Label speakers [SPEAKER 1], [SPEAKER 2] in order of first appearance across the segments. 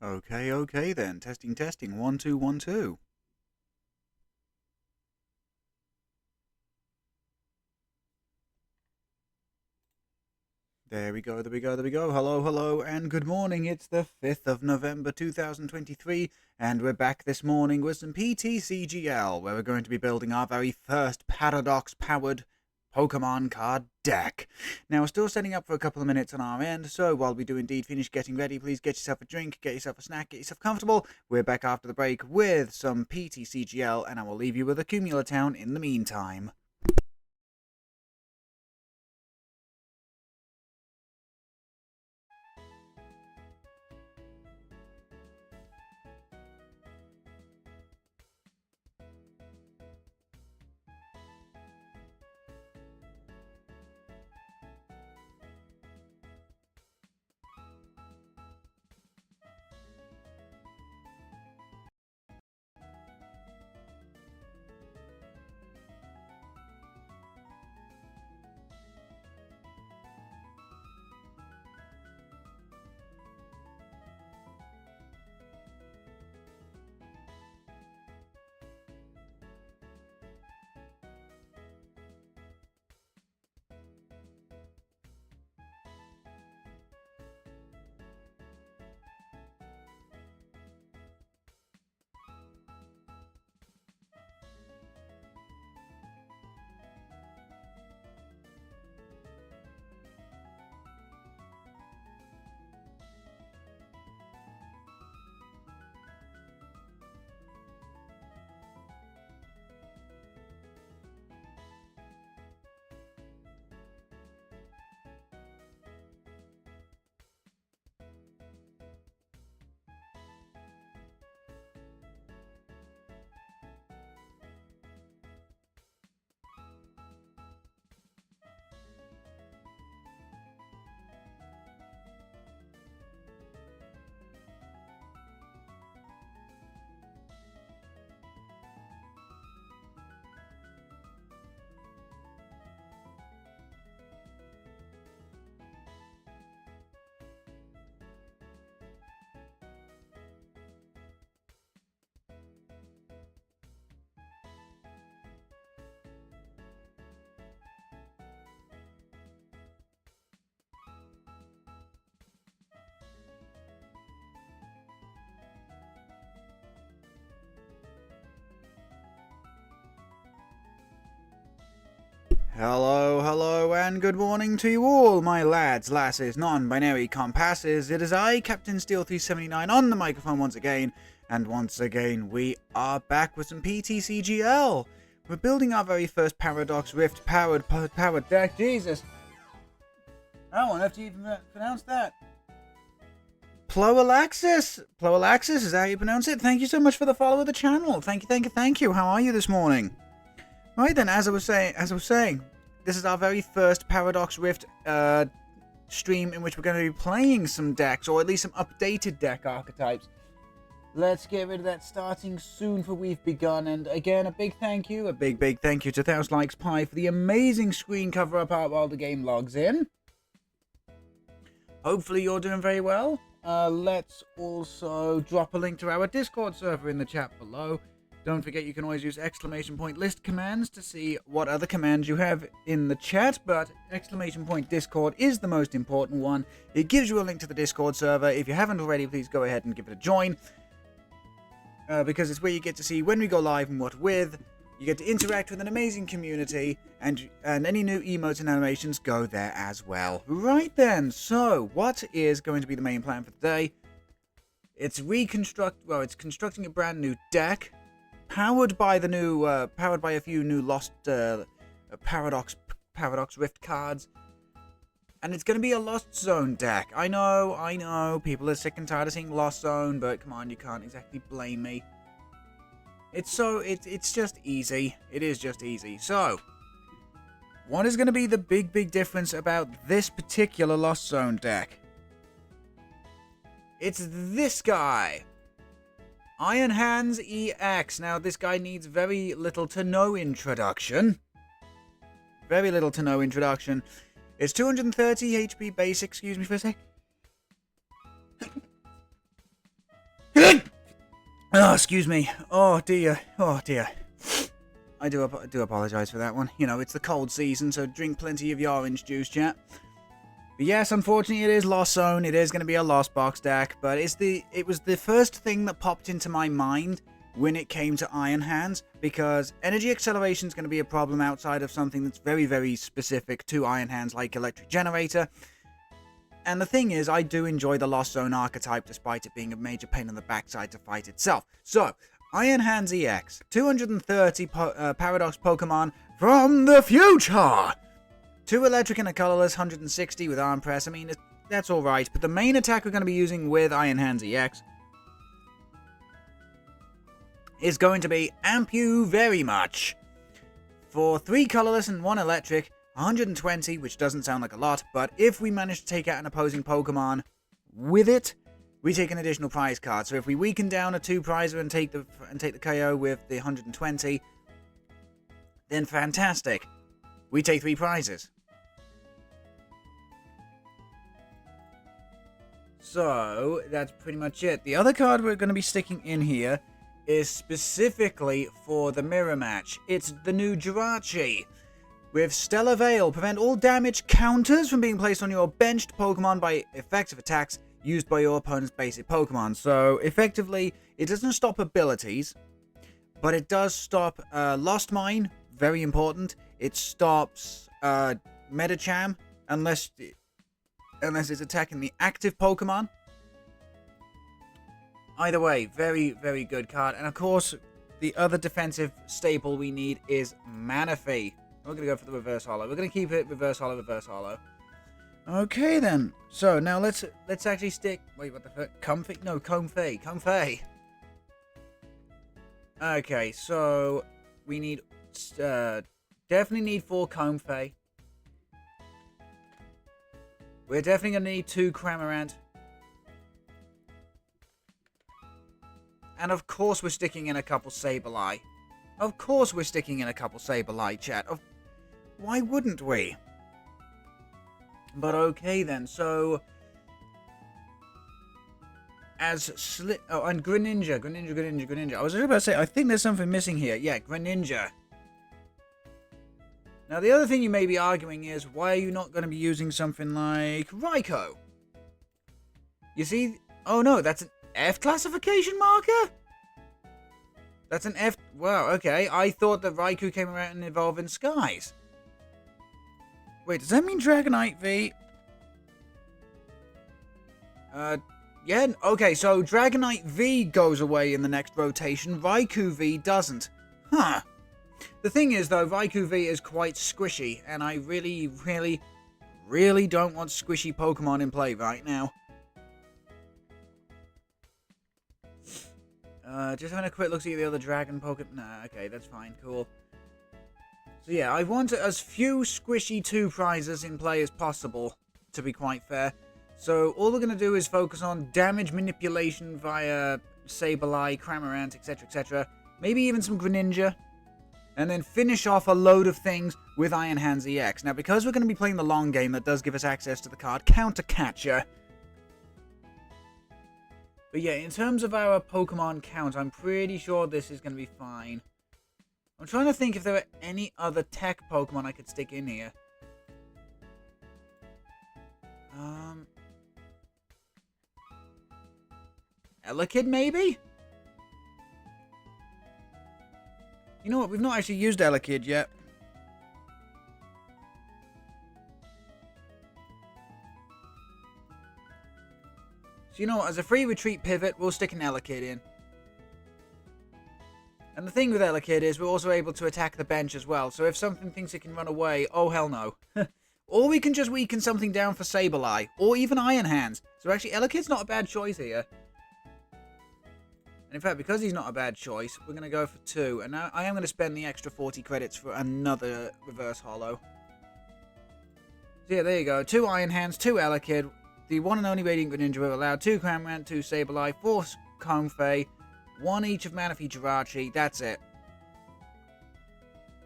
[SPEAKER 1] Okay then. Testing, testing. 1, 2, 1, 2. There we go, there we go, there we go. Hello, hello, and good morning. It's the 5th of November 2023, and we're back this morning with some PTCGL, where we're going to be building our very first Paradox-powered Pokemon card deck. Now, we're still setting up for a couple of minutes on our end, so while we do indeed finish getting ready, please get yourself a drink, get yourself a snack, get yourself comfortable. We're back after the break with some PTCGL, and I will leave you with Accumula Town in the meantime. Hello, hello, and good morning to you all, my lads, lasses, non-binary compasses. It is I, Captain Steel 379, on the microphone once again, and once again we are back with some PTCGL. We're building our very first Paradox Rift powered deck. Jesus, how on earth do you even pronounce that? Ploalaxis is that how you pronounce it? Thank you so much for the follow of the channel. Thank you. How are you this morning? Right then, as I was saying, this is our very first Paradox Rift stream in which we're going to be playing some decks, or at least some updated deck archetypes. Let's get rid of that starting soon, for we've begun. And again, a big thank you to 1000 Likes Pie for the amazing screen cover up art while the game logs in. Hopefully you're doing very well. Let's also drop a link to our Discord server in the chat below. Don't forget you can always use !list commands to see what other commands you have in the chat, but !Discord is the most important one. It gives you a link to the Discord server. If you haven't already, please go ahead and give it a join, because it's where you get to see when we go live and what with. You get to interact with an amazing community, and any new emotes and animations go there as well. Right then, so what is going to be the main plan for today? It's constructing a brand new deck, powered by a few new lost Paradox Rift cards, and it's going to be a Lost Zone deck. I know, people are sick and tired of seeing Lost Zone, but come on, you can't exactly blame me. It's just easy. It is just easy. So, what is going to be the big difference about this particular Lost Zone deck? It's this guy. Iron Hands EX. Now, this guy needs very little to no introduction. It's 230 HP base. Excuse me for a sec. Oh, excuse me. Oh dear. Oh dear. I do apologize for that one. You know, it's the cold season, so drink plenty of your orange juice, chat. But yes, unfortunately, it is Lost Zone. It is going to be a Lost Box deck, but it was the first thing that popped into my mind when it came to Iron Hands, because energy acceleration is going to be a problem outside of something that's very, very specific to Iron Hands, like Electric Generator. And the thing is, I do enjoy the Lost Zone archetype, despite it being a major pain in the backside to fight itself. So, Iron Hands EX, 230 Paradox Pokemon from the future! 2 electric and a colorless, 160 with arm press. I mean, that's alright, but the main attack we're going to be using with Iron Hands EX is going to be Amp You Very Much. For 3 colorless and 1 electric, 120, which doesn't sound like a lot, but if we manage to take out an opposing Pokemon with it, we take an additional prize card. So if we weaken down a 2 prizer and take the KO with the 120, then fantastic. We take 3 prizes. So, that's pretty much it. The other card we're going to be sticking in here is specifically for the mirror match. It's the new Jirachi. With Stellar Veil, prevent all damage counters from being placed on your benched Pokemon by effective attacks used by your opponent's basic Pokemon. So, effectively, it doesn't stop abilities, but it does stop Lost Mine, very important. It stops Medicham, unless it's attacking the active Pokemon. Either way, very, very good card. And of course, the other defensive staple we need is Manaphy. We're going to go for the Reverse Hollow. We're going to keep it Reverse Hollow, Reverse Hollow. Okay then. So now let's actually stick... Wait, what the fuck? Comfey? No, Comfey. Comfey. Okay, so we need... definitely need 4 Comfey. We're definitely going to need 2 Cramorant. And of course we're sticking in a couple Sableye. Of course we're sticking in a couple Sableye, chat. Why wouldn't we? But okay then, so... and Greninja. I was just about to say, I think there's something missing here. Yeah, Greninja. Now, the other thing you may be arguing is, why are you not going to be using something like Raikou? You see? Oh no, that's an F classification marker? That's an F... Wow, okay. I thought that Raikou came around and evolved in Skies. Wait, does that mean Dragonite V? Yeah, okay, so Dragonite V goes away in the next rotation. Raikou V doesn't. Huh. The thing is, though, Raikou V is quite squishy, and I really, really, really don't want squishy Pokemon in play right now. Just having a quick look at the other Dragon Pokemon. Nah, okay, that's fine, cool. So yeah, I want as few squishy 2 prizes in play as possible, to be quite fair. So all we're going to do is focus on damage manipulation via Sableye, Cramorant, etc, etc. Maybe even some Greninja. And then finish off a load of things with Iron Hands EX. Now, because we're going to be playing the long game, that does give us access to the card Counter Catcher. But yeah, in terms of our Pokemon count, I'm pretty sure this is going to be fine. I'm trying to think if there are any other tech Pokemon I could stick in here. Elekid, maybe? You know what? We've not actually used Elekid yet. So you know what? As a free retreat pivot, we'll stick an Elekid in. And the thing with Elekid is we're also able to attack the bench as well. So if something thinks it can run away, oh hell no. Or we can just weaken something down for Sableye. Or even Iron Hands. So actually, Elekid's not a bad choice here. And in fact, because he's not a bad choice, we're going to go for 2. And now I am going to spend the extra 40 credits for another Reverse Hollow. So yeah, there you go. 2 Iron Hands, 2 Elekid. The one and only Radiant Greninja will allow 2 Cramorant, 2 Sableye, 4 Comfey, 1 each of Manaphy, Jirachi. That's it.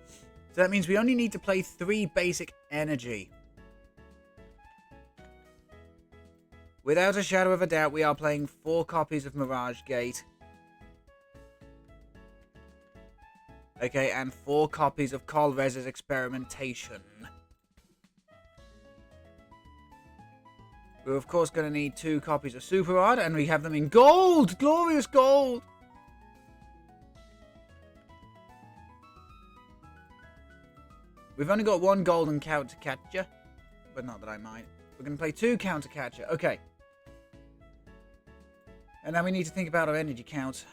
[SPEAKER 1] So that means we only need to play 3 basic energy. Without a shadow of a doubt, we are playing 4 copies of Mirage Gate. Okay, and 4 copies of Colrez's Experimentation. We're of course going to need 2 copies of Super Rod, and we have them in gold! Glorious gold! We've only got 1 golden counter-catcher, but not that I mind. We're going to play 2 counter-catcher. Okay. And now we need to think about our energy count.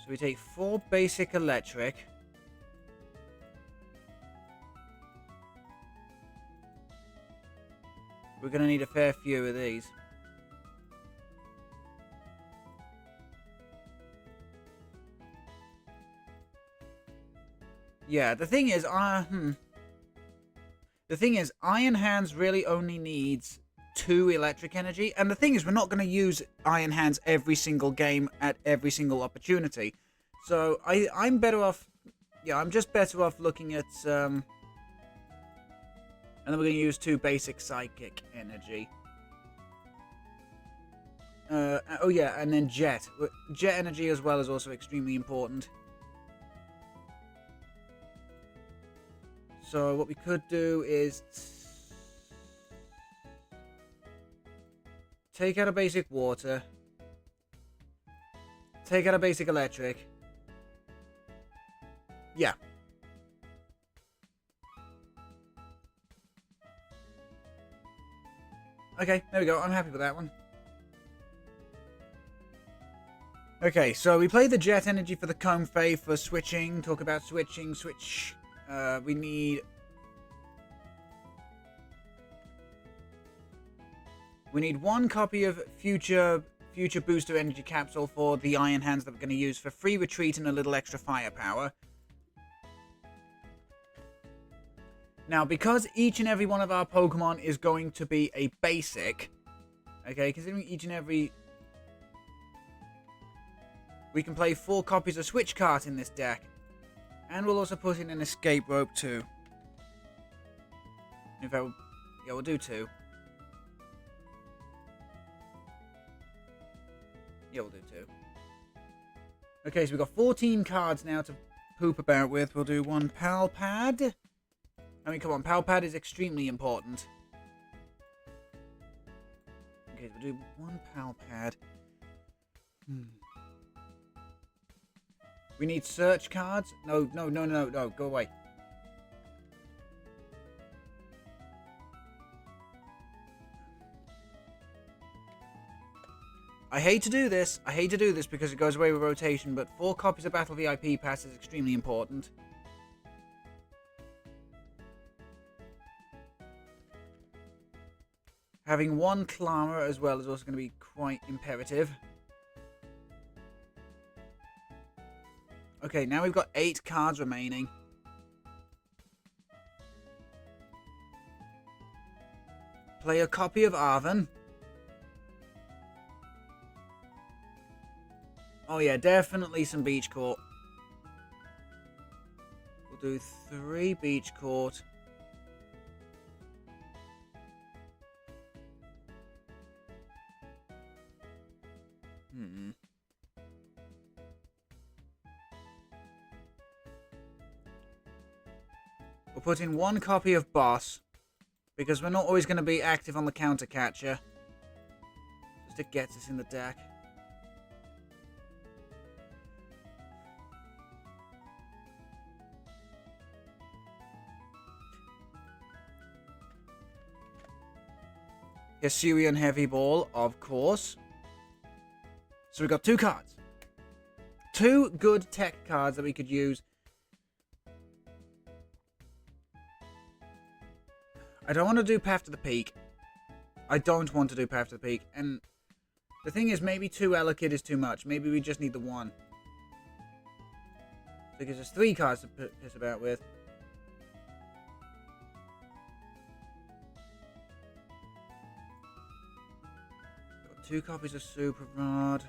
[SPEAKER 1] So we take 4 basic electric. We're going to need a fair few of these. Yeah, the thing is, Iron Hands really only needs 2 electric energy, and the thing is, we're not going to use Iron Hands every single game at every single opportunity. So I'm better off. Yeah, I'm just better off looking at and then we're going to use 2 basic psychic energy. Oh yeah, and then jet. Jet energy as well is also extremely important. So what we could do is take out a basic water, take out a basic electric. Yeah. Okay, there we go. I'm happy with that one. Okay, so we play the jet energy for the Comb Fay for switching. Talk about switching. Switch. We need 1 copy of future booster energy capsule for the Iron Hands that we're going to use for free retreat and a little extra firepower. Now, because each and every one of our Pokemon is going to be a basic, okay, considering each and every, we can play 4 copies of Switch Cart in this deck. And we'll also put in an escape rope too. In fact, yeah, we'll do 2. Yeah, we'll do 2. Okay, so we've got 14 cards now to poop about with. We'll do 1 Pal Pad. I mean, come on, Pal Pad is extremely important. Okay, so we'll do 1 Pal Pad. We need search cards. No, go away. I hate to do this because it goes away with rotation, but 4 copies of Battle VIP Pass is extremely important. Having 1 Clamor as well is also going to be quite imperative. Okay, now we've got 8 cards remaining. Play a copy of Arven. Oh yeah, definitely some Beach Court. We'll do 3 Beach Court. We'll put in 1 copy of Boss, because we're not always going to be active on the counter catcher. Just it gets us in the deck. Hisuian Heavy Ball, of course. So we've got 2 cards. 2 good tech cards that we could use. I don't want to do Path to the Peak. And the thing is, maybe 2 Elekid is too much. Maybe we just need the 1. So it gives us 3 cards to piss about with. Got 2 copies of Super Rod.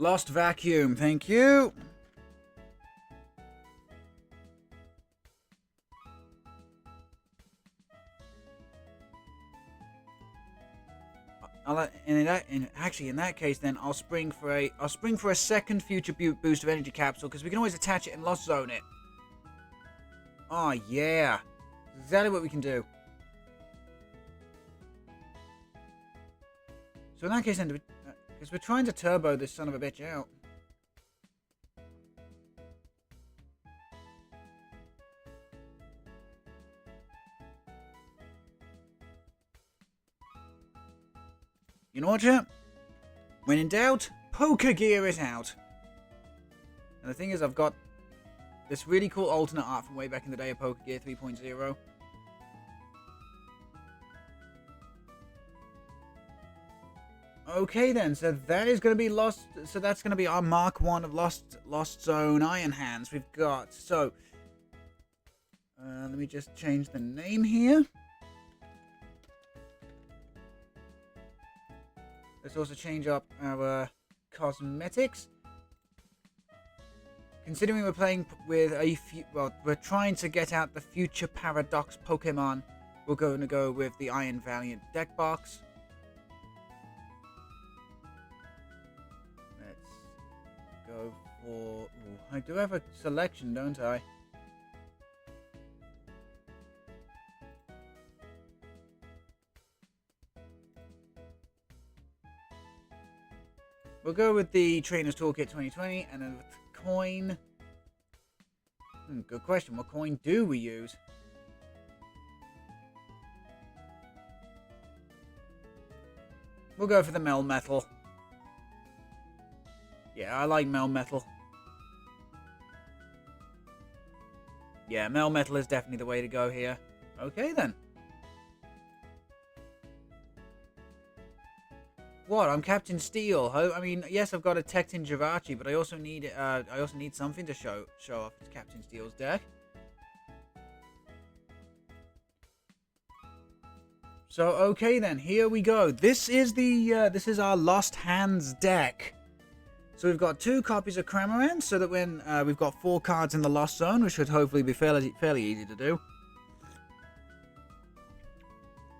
[SPEAKER 1] Lost Vacuum, thank you. In that case, then I'll spring for a second future boost of energy capsule because we can always attach it and lost zone it. Oh yeah, exactly what we can do. So in that case, then, because we're trying to turbo this son of a bitch out. You know what, chat? When in doubt, poker gear is out. And the thing is, I've got this really cool alternate art from way back in the day of Poker Gear 3.0. Okay then, so that is going to be Lost. So that's going to be our Mark 1 of Lost Zone Iron Hands. We've got, so let me just change the name here. Let's also change up our cosmetics. Considering we're playing with we're trying to get out the future Paradox Pokemon, we're going to go with the Iron Valiant deck box. Let's go for... Ooh, I do have a selection, don't I? We'll go with the Trainer's Toolkit 2020, and then with coin... good question. What coin do we use? We'll go for the Melmetal. Yeah, I like Melmetal. Yeah, Melmetal is definitely the way to go here. Okay, then. What? I'm Captain Steel. I mean, yes, I've got a Tectin Jirachi, but I also need something to show off Captain Steel's deck. So okay then, here we go. This is our Lost Hands deck. So we've got 2 copies of Cramorant, so that when we've got 4 cards in the Lost Zone, which should hopefully be fairly easy to do.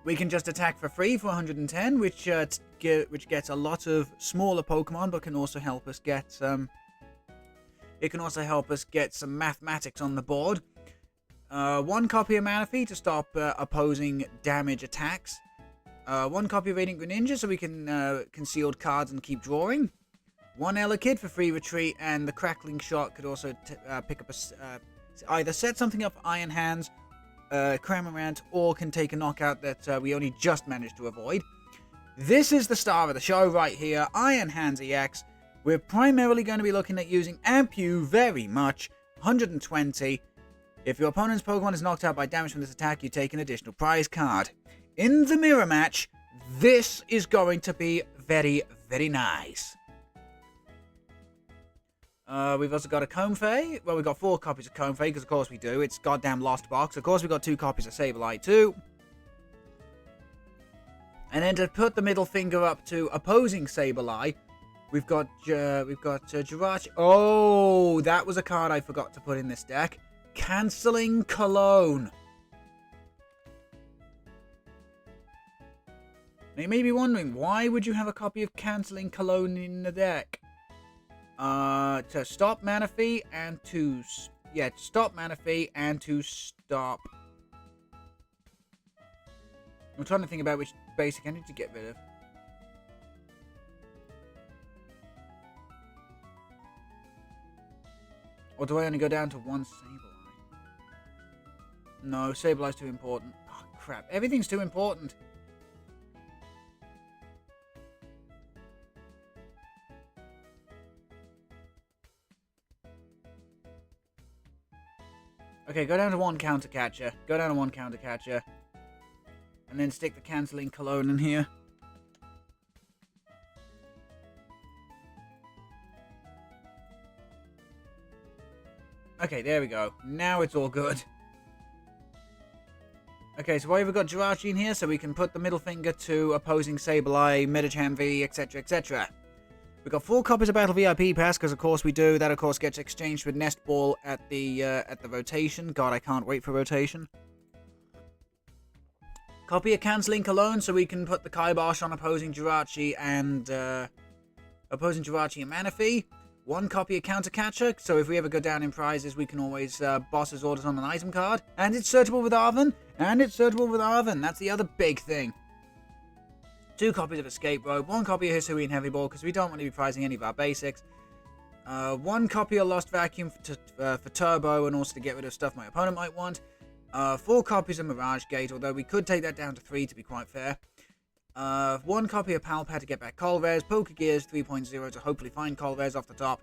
[SPEAKER 1] We can just attack for free for 110, which gets a lot of smaller Pokemon, but can also help us get some mathematics on the board. 1 copy of Manaphy to stop opposing damage attacks. 1 copy of Radiant Greninja so we can concealed cards and keep drawing. 1 Elekid for free retreat, and the Crackling Shot could also pick up either set something up for Iron Hands, Cramorant, or can take a knockout that we only just managed to avoid. This is the star of the show right here, Iron Hands EX. We're primarily going to be looking at using Ampu very much, 120. If your opponent's Pokemon is knocked out by damage from this attack, you take an additional prize card. In the mirror match, this is going to be very, very nice. We've also got a Comfey. Well, we've got 4 copies of Comfey, because of course we do. It's goddamn Lost Box. Of course we've got 2 copies of Sableye too. And then to put the middle finger up to opposing Sableye, we've got Jirachi. Oh, that was a card I forgot to put in this deck. Cancelling Cologne. Now you may be wondering, why would you have a copy of Cancelling Cologne in the deck? To stop Manaphy and to... Yeah, to stop Manaphy and to stop... I'm trying to think about which basic I need to get rid of. Or do I only go down to 1 Sableye? No, Sableye's too important. Oh, crap. Everything's too important. Okay, go down to 1 Counter Catcher. Go down to 1 Counter Catcher. And then stick the Cancelling Cologne in here. Okay, there we go. Now it's all good. Okay, so we've got Jirachi in here, so we can put the middle finger to opposing Sableye, Medicham V, etc., etc. We've got 4 copies of Battle VIP Pass, because of course we do. That of course gets exchanged with Nest Ball at the rotation. God, I can't wait for rotation. Copy of Cancelling Cologne, so we can put the Kibosh on opposing Jirachi and Manaphy. 1 copy of Counter Catcher, so if we ever go down in prizes, we can always boss his orders on an item card. And it's searchable with Arven. That's the other big thing. 2 copies of Escape Rope, 1 copy of Hisuian Heavy Ball, because we don't want to be prizing any of our basics. 1 copy of Lost Vacuum for Turbo, and also to get rid of stuff my opponent might want. 4 copies of Mirage Gate, although we could take that down to 3 to be quite fair. 1 copy of Palpad to get back Colvez, Poker Gears 3.0 to hopefully find Colvez off the top.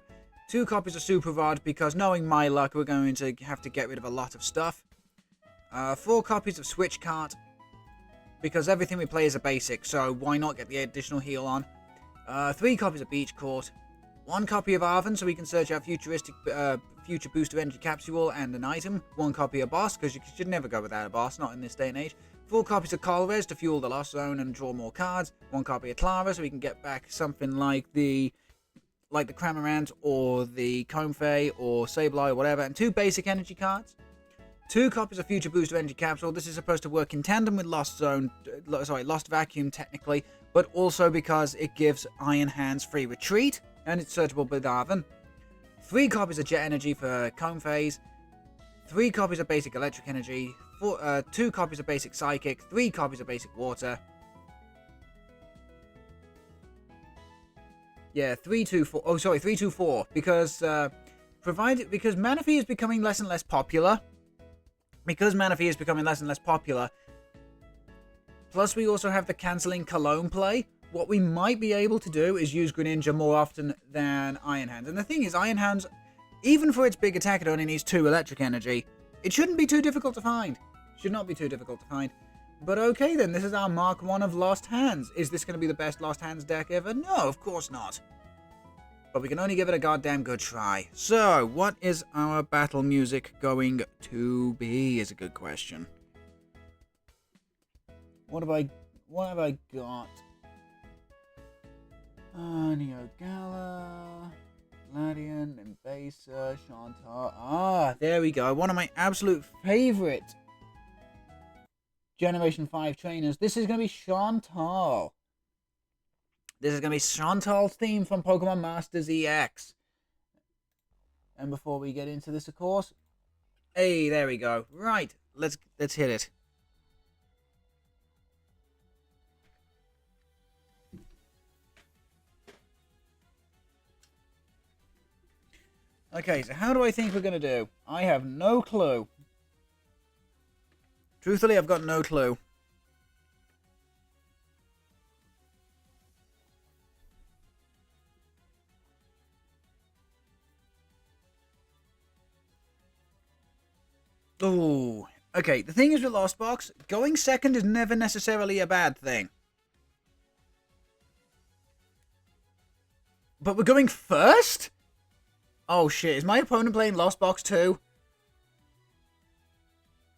[SPEAKER 1] 2 copies of Super Rod, because knowing my luck, we're going to have to get rid of a lot of stuff. 4 copies of Switch Cart, because everything we play is a basic, so why not get the additional heal on. 3 copies of Beach Court. 1 copy of Arven, so we can search out Future Booster Energy Capsule and an item. 1 copy of Boss, because you should never go without a Boss, not in this day and age. 4 copies of Colvez to fuel the Lost Zone and draw more cards. 1 copy of Clara, so we can get back something like the Cramorant or the Comfey or Sableye or whatever. And 2 basic energy cards. 2 copies of Future Booster Energy Capsule. This is supposed to work in tandem with Lost Vacuum technically, but also because it gives Iron Hands free retreat, and it's searchable with Arven. 3 copies of Jet Energy for Comphase. 3 copies of Basic Electric Energy. 2 copies of Basic Psychic. 3 copies of Basic Water. Yeah, 3, 2, 4. Oh, sorry, 3, 2, 4. Because Manaphy is becoming less and less popular. Plus, we also have the Cancelling Cologne play. What we might be able to do is use Greninja more often than Iron Hands. And the thing is, Iron Hands, even for its big attack, it only needs 2 electric energy. It shouldn't be too difficult to find. Should not be too difficult to find. But okay then, this is our Mark 1 of Lost Hands. Is this going to be the best Lost Hands deck ever? No, of course not. But we can only give it a goddamn good try. So, what is our battle music going to be is a good question. What have I got? Neogala, Ladian, Embasa, Chantar. Ah, there we go. One of my absolute favourite Generation 5 trainers. This is going to be Chantal. This is going to be Chantal's theme from Pokemon Masters EX. And before we get into this, of course... Hey, there we go. Right, let's hit it. Okay, so how do I think we're going to do? I have no clue. Truthfully, I've got no clue. Oh, okay. The thing is with Lost Box, going second is never necessarily a bad thing. But we're going first? Oh shit, is my opponent playing Lost Box 2?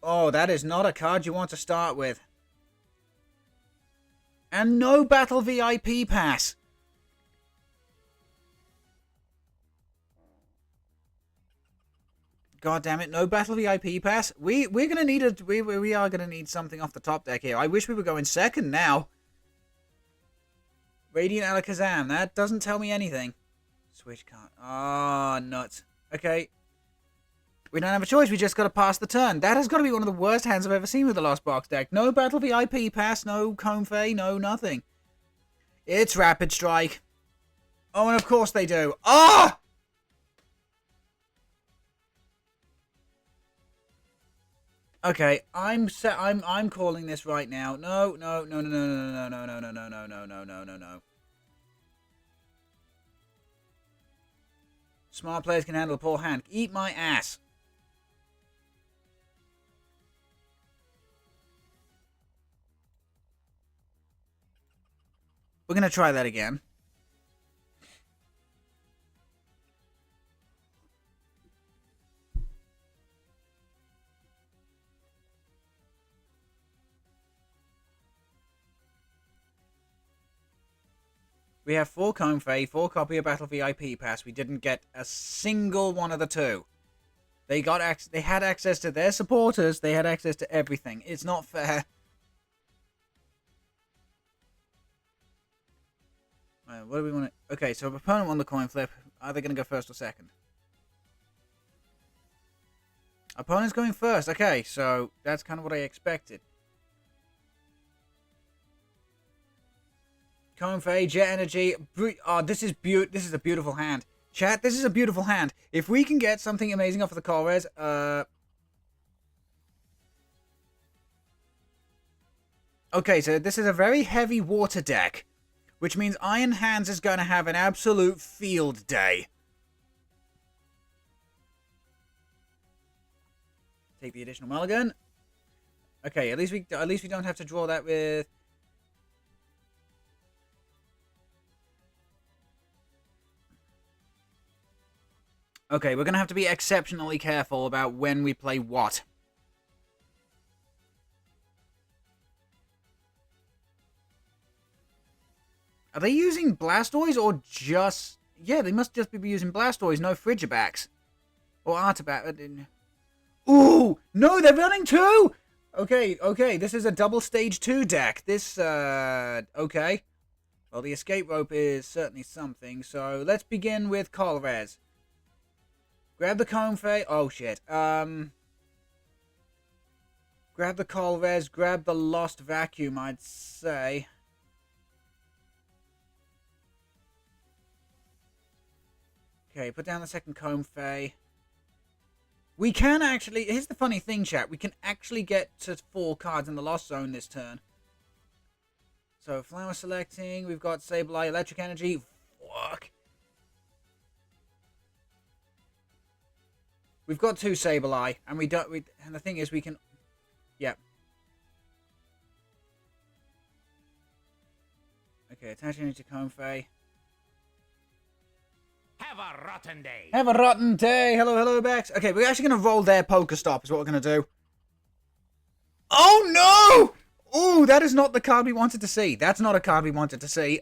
[SPEAKER 1] Oh, that is not a card you want to start with. And no Battle VIP Pass. God damn it, no Battle VIP Pass. We are gonna need something off the top deck here. I wish we were going second now. Radiant Alakazam, that doesn't tell me anything. Switch card. Oh, nuts. Okay. We don't have a choice, we just gotta pass the turn. That has gotta be one of the worst hands I've ever seen with the Lost Box deck. No Battle VIP Pass, no Comfey, no nothing. It's Rapid Strike. Oh, and of course they do. Ah! Okay, I'm calling this right now. No. Smart players can handle a poor hand. Eat my ass. We're going to try that again. We have 4 Comfey, 4 copy of Battle VIP Pass. We didn't get a single one of the 2. They had access to their supporters. They had access to everything. It's not fair. What do we want to... Okay, so opponent won the coin flip. Are they going to go first or second? Opponent's going first. Okay, so that's kind of what I expected. Comfey, Jet Energy. Oh, this is a beautiful hand. Chat, this is a beautiful hand. If we can get something amazing off of the call res, okay, so this is a very heavy water deck, which means Iron Hands is going to have an absolute field day. Take the additional mulligan. Okay, at least we don't have to draw that with... Okay, we're going to have to be exceptionally careful about when we play what. Are they using Blastoise or just... Yeah, they must just be using Blastoise, no Frigibacks. Or Artiback. Ooh! No, they're running 2! Okay, this is a double stage 2 deck. This, okay. Well, the escape rope is certainly something, so let's begin with Colrez. Grab the Comfey. Oh, shit. Grab the Colrez. Grab the Lost Vacuum, I'd say. Okay, put down the second Comfey. We can actually... Here's the funny thing, chat. We can actually get to 4 cards in the Lost Zone this turn. So, Flower selecting. We've got Sableye, Electric Energy. Fuck. We've got 2 Sableye, and and the thing is, we can... Yep. Okay, attach energy to Comfey.
[SPEAKER 2] Have a rotten day.
[SPEAKER 1] Have a rotten day. Hello, Bex. Okay, we're actually going to roll their Pokestop, is what we're going to do. Oh, no! Ooh, that is not the card we wanted to see. That's not a card we wanted to see.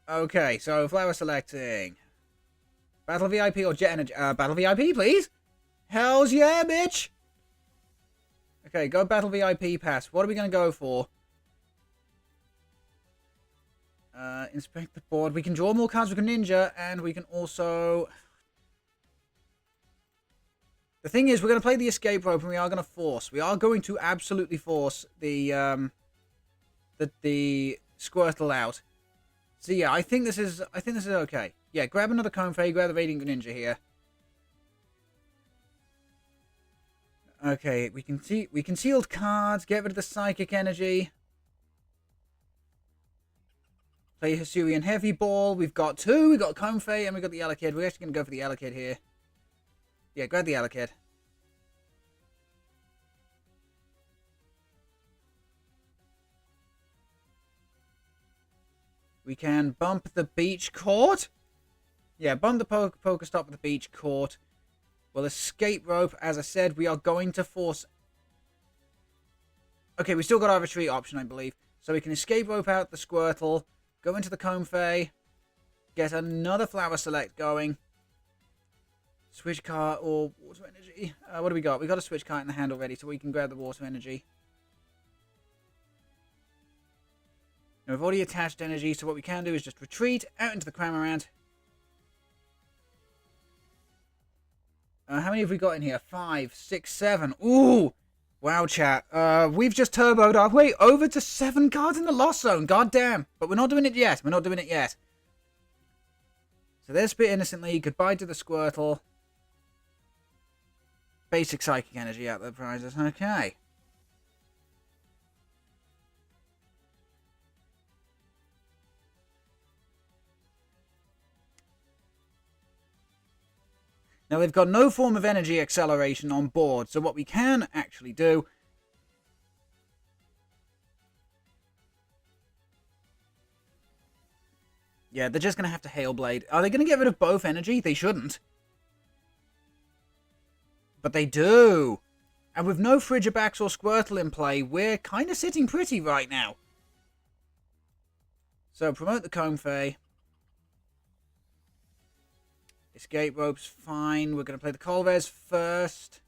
[SPEAKER 1] Okay, so Flower selecting. Battle VIP or Jet Energy? Battle VIP, please. Hells yeah, bitch. Okay, go Battle VIP pass. What are we going to go for? Inspect the board. We can draw more cards with a ninja, and we can also... The thing is, we're going to play the escape rope, and we are going to force. We are going to absolutely force the Squirtle out. So yeah, I think this is okay. Yeah, grab another Comfey, grab the Radiant Greninja here. Okay, we concealed cards, get rid of the Psychic Energy. Play Hisuian Heavy Ball. We've got 2, we've got Comfey, and we've got the Elekid. We're actually going to go for the Elekid here. Yeah, grab the Elekid. We can bump the Beach Court. Yeah, bump the Pokestop with the Beach Court. Well, escape rope, as I said, we are going to force... Okay, we still got our retreat option, I believe. So we can escape rope out the Squirtle, go into the Comfey, get another Flower Select going. Switch card or Water Energy. What do we got? We got a Switch card in the hand already, so we can grab the Water Energy. Now, we've already attached energy, so what we can do is just retreat out into the Cramorant. How many have we got in here? 5, 6, 7. Ooh! Wow, chat. We've just turboed our way over to 7 cards in the Lost Zone. God damn. But we're not doing it yet. We're not doing it yet. So there's Spit Innocently. Goodbye to the Squirtle. Basic Psychic Energy out there, prizes. Okay. Now, they've got no form of energy acceleration on board, so what we can actually do... Yeah, they're just going to have to Hail Blade. Are they going to get rid of both energy? They shouldn't. But they do. And with no Frigibacks or Squirtle in play, we're kind of sitting pretty right now. So, promote the Comb Fay. Escape Rope's fine. We're going to play the Colvez first.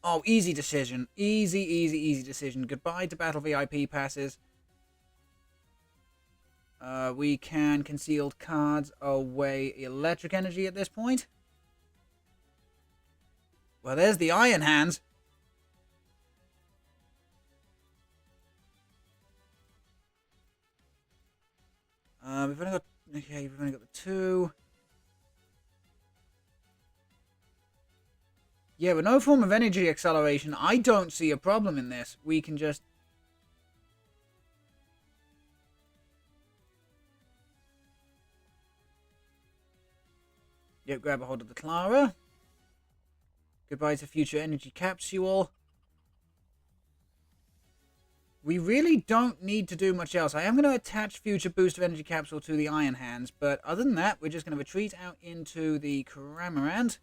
[SPEAKER 1] Oh, easy decision. Easy decision. Goodbye to Battle VIP passes. We can concealed cards away electric energy at this point. Well, there's the Iron Hands. We've only got... Okay, we've only got the 2. Yeah, with no form of energy acceleration, I don't see a problem in this. We can just... Yep, grab a hold of the Clara. Goodbye to Future Energy Capsule. We really don't need to do much else. I am going to attach Future Booster Energy Capsule to the Iron Hands, but other than that, we're just going to retreat out into the Cramorant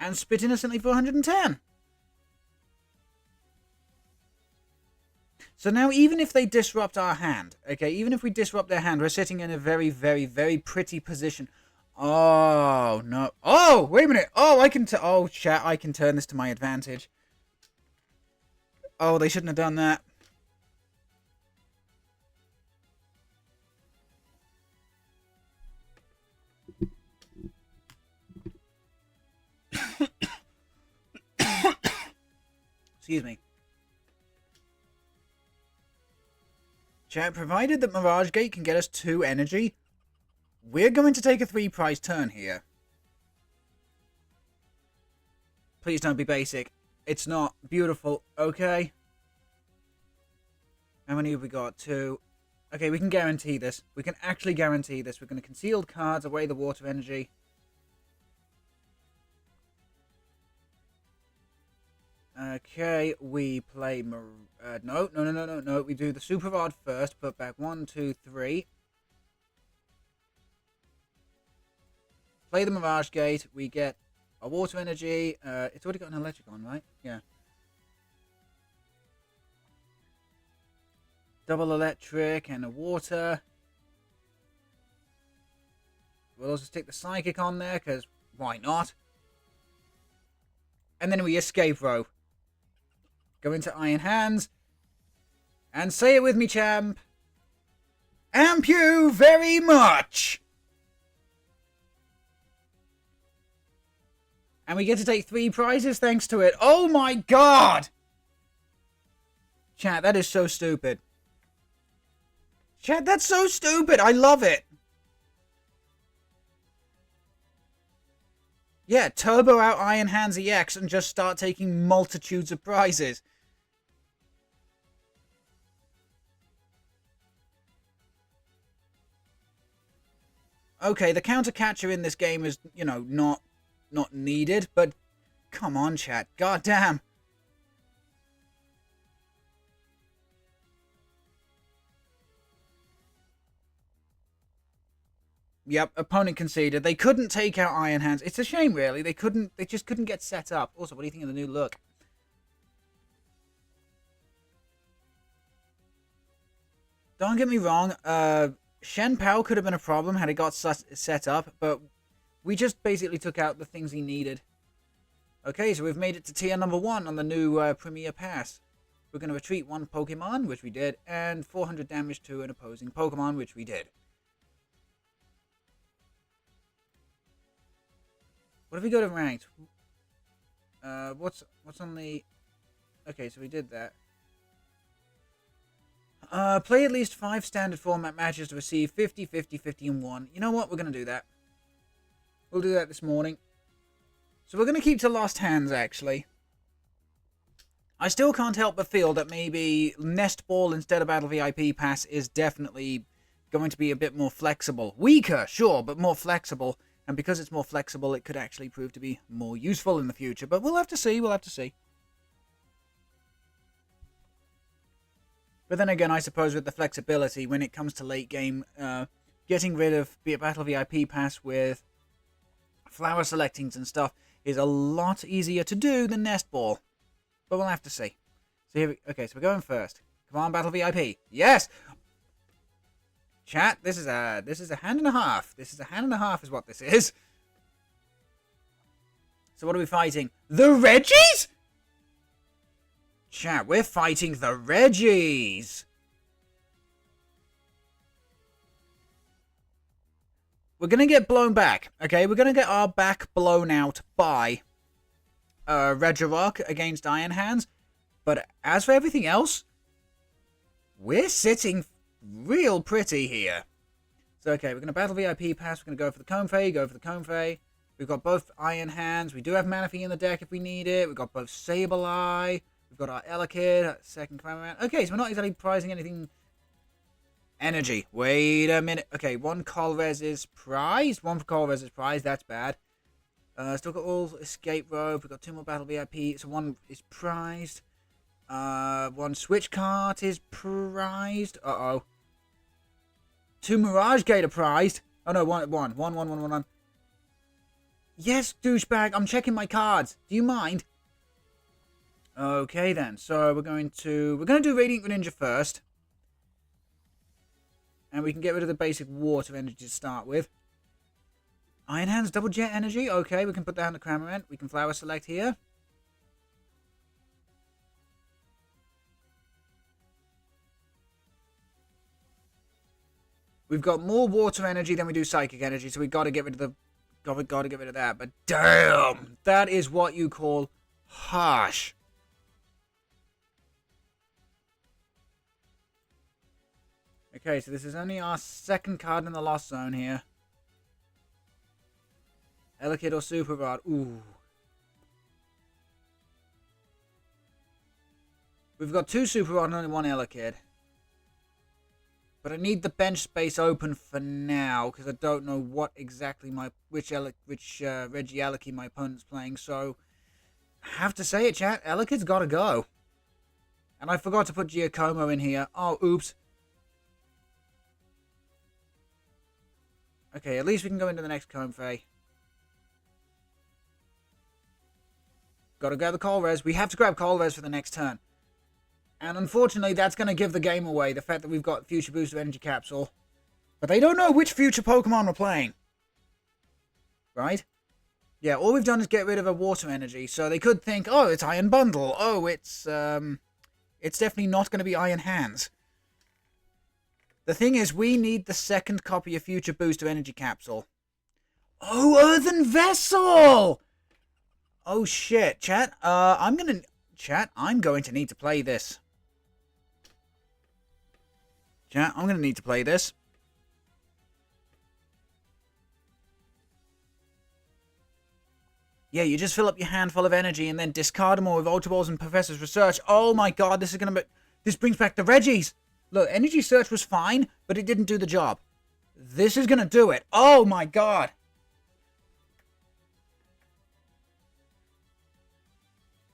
[SPEAKER 1] and spit innocently for 110. So now, even if they disrupt our hand, okay, even if we disrupt their hand, we're sitting in a very, very, very pretty position. Oh, no. Oh, wait a minute. Oh, oh, chat, I can turn this to my advantage. Oh, they shouldn't have done that. Excuse me. Chat, provided that Mirage Gate can get us 2 energy, we're going to take a 3-prize turn here. Please don't be basic. It's not beautiful, okay? How many have we got? 2. Okay, we can guarantee this. We can actually guarantee this. We're going to concealed cards away the water energy. Okay, we play... No. We do the Super Rod first. Put back 1, 2, 3. Play the Mirage Gate. We get a water energy. It's already got an electric on, right? Yeah. Double electric and a water. We'll also stick the Psychic on there, because why not? And then we escape row. Go into Iron Hands. And say it with me, champ. Amp you very much. And we get to take 3 prizes thanks to it. Oh my god! Chat, that is so stupid. Chat, that's so stupid. I love it. Yeah, turbo out Iron Hands EX and just start taking multitudes of prizes. Okay, the counter catcher in this game is, you know, not needed, but come on, chat. God damn. Yep, opponent conceded. They couldn't take out Iron Hands. It's a shame, really. They just couldn't get set up. Also, what do you think of the new look? Don't get me wrong, Shen Pao could have been a problem had it got set up, but we just basically took out the things he needed. Okay, so we've made it to tier number 1 on the new Premier Pass. We're going to retreat 1 Pokemon, which we did, and 400 damage to an opposing Pokemon, which we did. What if we go to ranked? What's on the... Okay, so we did that. Play at least 5 standard format matches to receive 50, 50, 50, and 1. You know what? We're going to do that. We'll do that this morning. So we're going to keep to Lost Hands, actually. I still can't help but feel that maybe Nest Ball instead of Battle VIP Pass is definitely going to be a bit more flexible. Weaker, sure, but more flexible. And because it's more flexible, it could actually prove to be more useful in the future. But we'll have to see, we'll have to see. But then again, I suppose with the flexibility, when it comes to late game, getting rid of Battle VIP Pass with flower selectings and stuff is a lot easier to do than Nest Ball. But we'll have to see. So here okay, so we're going first. Come on, Battle VIP. Yes! Chat, this is a hand and a half. This is a hand and a half is what this is. So what are we fighting? The Reggies? Chat, we're fighting the Reggies. We're going to get blown back, okay? We're going to get our back blown out by Regirock against Iron Hands. But as for everything else, we're sitting real pretty here. So, okay, we're going to battle VIP pass. We're going to go for the Comfey, We've got both Iron Hands. We do have Manaphy in the deck if we need it. We've got both Sableye. We've got our Elekid, second Cameraman. Okay, so we're not exactly prizing anything. Energy. Wait a minute. Okay, one Colress is prized. One for Colress is prized. That's bad. Still got all Escape Rope. We've got 2 more Battle VIP. So one is prized. One Switch Cart is prized. Uh-oh. 2 Mirage Gate are prized. Oh, no, one. Yes, douchebag. I'm checking my cards. Do you mind? Okay, then. So we're going to do Radiant Greninja first. And we can get rid of the basic water energy to start with. Iron Hands, double jet energy. Okay, we can put that on the Cramorant. We can Flower Select here. We've got more water energy than we do psychic energy, so we got to get rid of the... Got to get rid of that. But damn, that is what you call harsh. Okay, so this is only our second card in the Lost Zone here. Elekid or Super Rod. Ooh. We've got 2 Super Rod and only 1 Elekid. But I need the bench space open for now, because I don't know what exactly which Regieleki my opponent's playing, so I have to say it, chat. Elekid's got to go. And I forgot to put Giacomo in here. Oh, oops. Okay, at least we can go into the next Comfey. Gotta grab the Colress. We have to grab Colress for the next turn. And unfortunately, that's going to give the game away, the fact that we've got Future Booster Energy Capsule. But they don't know which future Pokemon we're playing. Right? Yeah, all we've done is get rid of a water energy, so they could think, oh, it's Iron Bundle. Oh, it's definitely not going to be Iron Hands. The thing is, we need the second copy of Future Booster Energy Capsule. Oh, Earthen Vessel! Oh, shit. Chat, I'm going to need to play this. Chat, I'm going to need to play this. Yeah, you just fill up your hand full of energy and then discard them all with Ultra Balls and Professor's Research. Oh my god, this is going to be... This brings back the Reggies. Look, Energy Search was fine, but it didn't do the job. This is going to do it. Oh my god.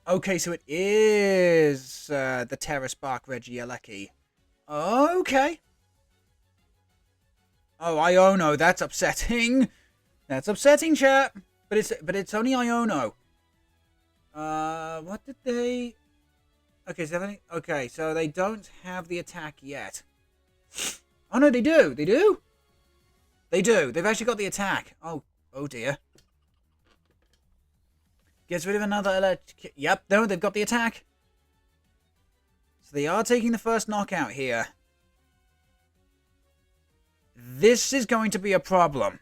[SPEAKER 1] Okay, so it is the Terra Spark Regieleki. Okay. Oh, Iono, that's upsetting. That's upsetting, chat. But it's only Iono. What did they... Okay, so they don't have the attack yet. Oh no, they do. They do? They do. They've actually got the attack. Oh dear. Gets rid of another Yep, no, they've got the attack. So they are taking the first knockout here. This is going to be a problem.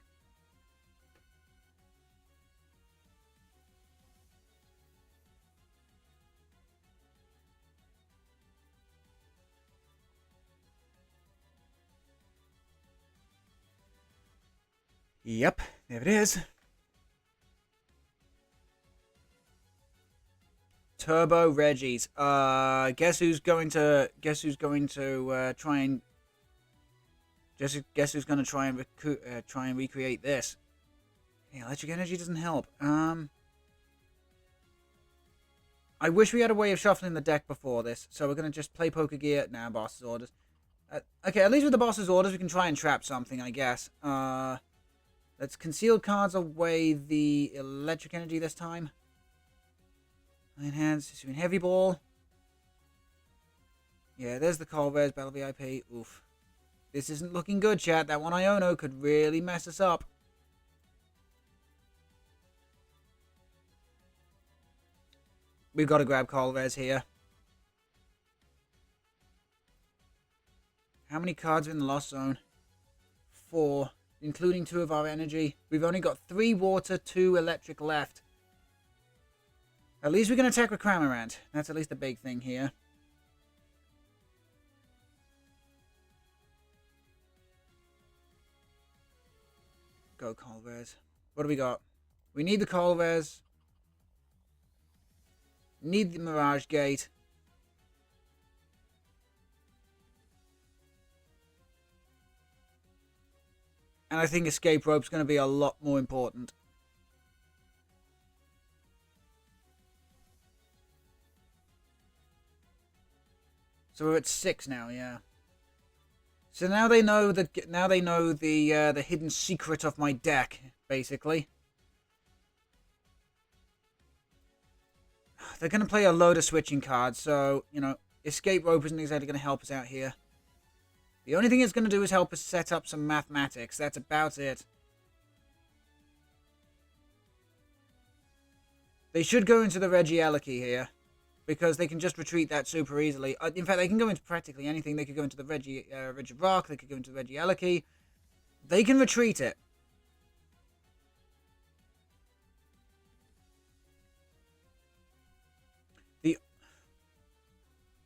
[SPEAKER 1] Yep, there it is. Turbo Reggies. Guess who's going to try and guess who's going to try and recreate this? Yeah, electric energy doesn't help. I wish we had a way of shuffling the deck before this, so we're going to just play Poker Gear now. Boss's orders. Okay, at least with the boss's orders, we can try and trap something, I guess. Let's conceal cards away the electric energy this time. Iron Hands, Heavy Ball. Yeah, there's the Colress, Battle VIP. Oof. This isn't looking good, chat. That one Iono could really mess us up. We've got to grab Colvez here. How many cards are in the Lost Zone? 4, including 2 of our energy. We've only got 3 water, 2 electric left. At least we can attack with Cramorant. That's at least a big thing here. Go Colvez. What do we got? We need the Colvez. Need the Mirage Gate. And I think Escape Rope's going to be a lot more important. So we're at 6 now, yeah. So now they know the hidden secret of my deck, basically. They're going to play a load of switching cards, so, you know, Escape Rope isn't exactly going to help us out here. The only thing it's going to do is help us set up some mathematics. That's about it. They should go into the Regieleki here, because they can just retreat that super easily. In fact, they can go into practically anything. They could go into the Regirock, they could go into the Regieleki. They can retreat it.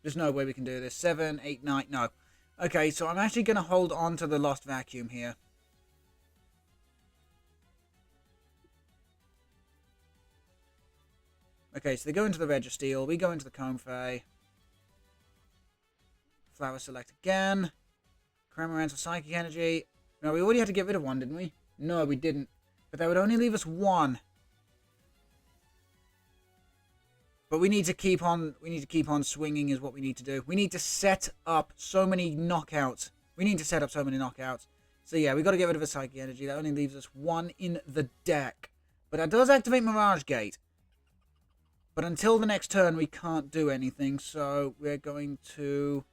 [SPEAKER 1] There's no way we can do this. 7, 8, 9, no. Okay, so I'm actually going to hold on to the Lost Vacuum here. Okay, so they go into the Registeel. We go into the Comfey. Flower Select again. Cramorant for Psychic Energy. No, we already had to get rid of one, didn't we? No, we didn't. But that would only leave us 1. But we need to keep on swinging is what we need to do. We need to set up so many knockouts. So yeah, we got to get rid of a Psychic Energy. That only leaves us 1 in the deck. But that does activate Mirage Gate. But until the next turn, we can't do anything. So we're going to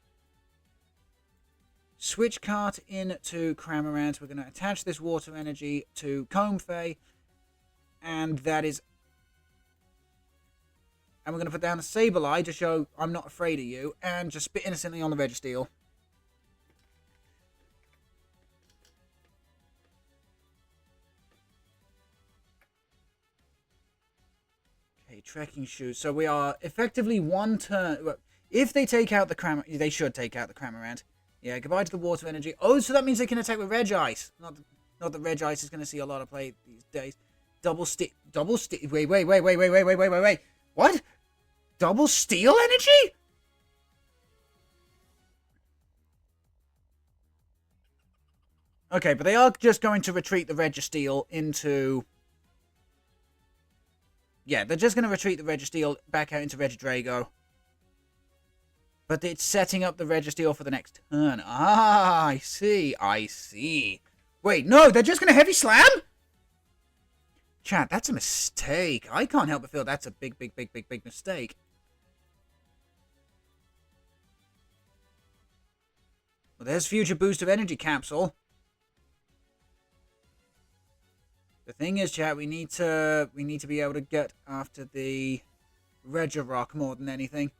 [SPEAKER 1] switch cart into Cramorant. We're going to attach this Water Energy to Comfey. And that is... And we're going to put down a Sableye to show I'm not afraid of you. And just spit innocently on the Registeel. Okay, Trekking Shoes. So we are effectively 1 turn... If they take out the Cramorant... They should take out the Cramorant. Yeah, goodbye to the Water Energy. Oh, so that means they can attack with Regice. Not that Regice is going to see a lot of play these days. Double Steel... Wait. What? Double Steel Energy? Okay, but they are just going to retreat the Registeel into... Yeah, they're just going to retreat the Registeel back out into Regidrago. But it's setting up the Registeel for the next turn. Ah, I see. Wait, no, they're just going to Heavy Slam? Chat, that's a mistake. I can't help but feel that's a big mistake. Well, there's Future Boost of Energy Capsule. The thing is, chat, we need to be able to get after the Regirock more than anything.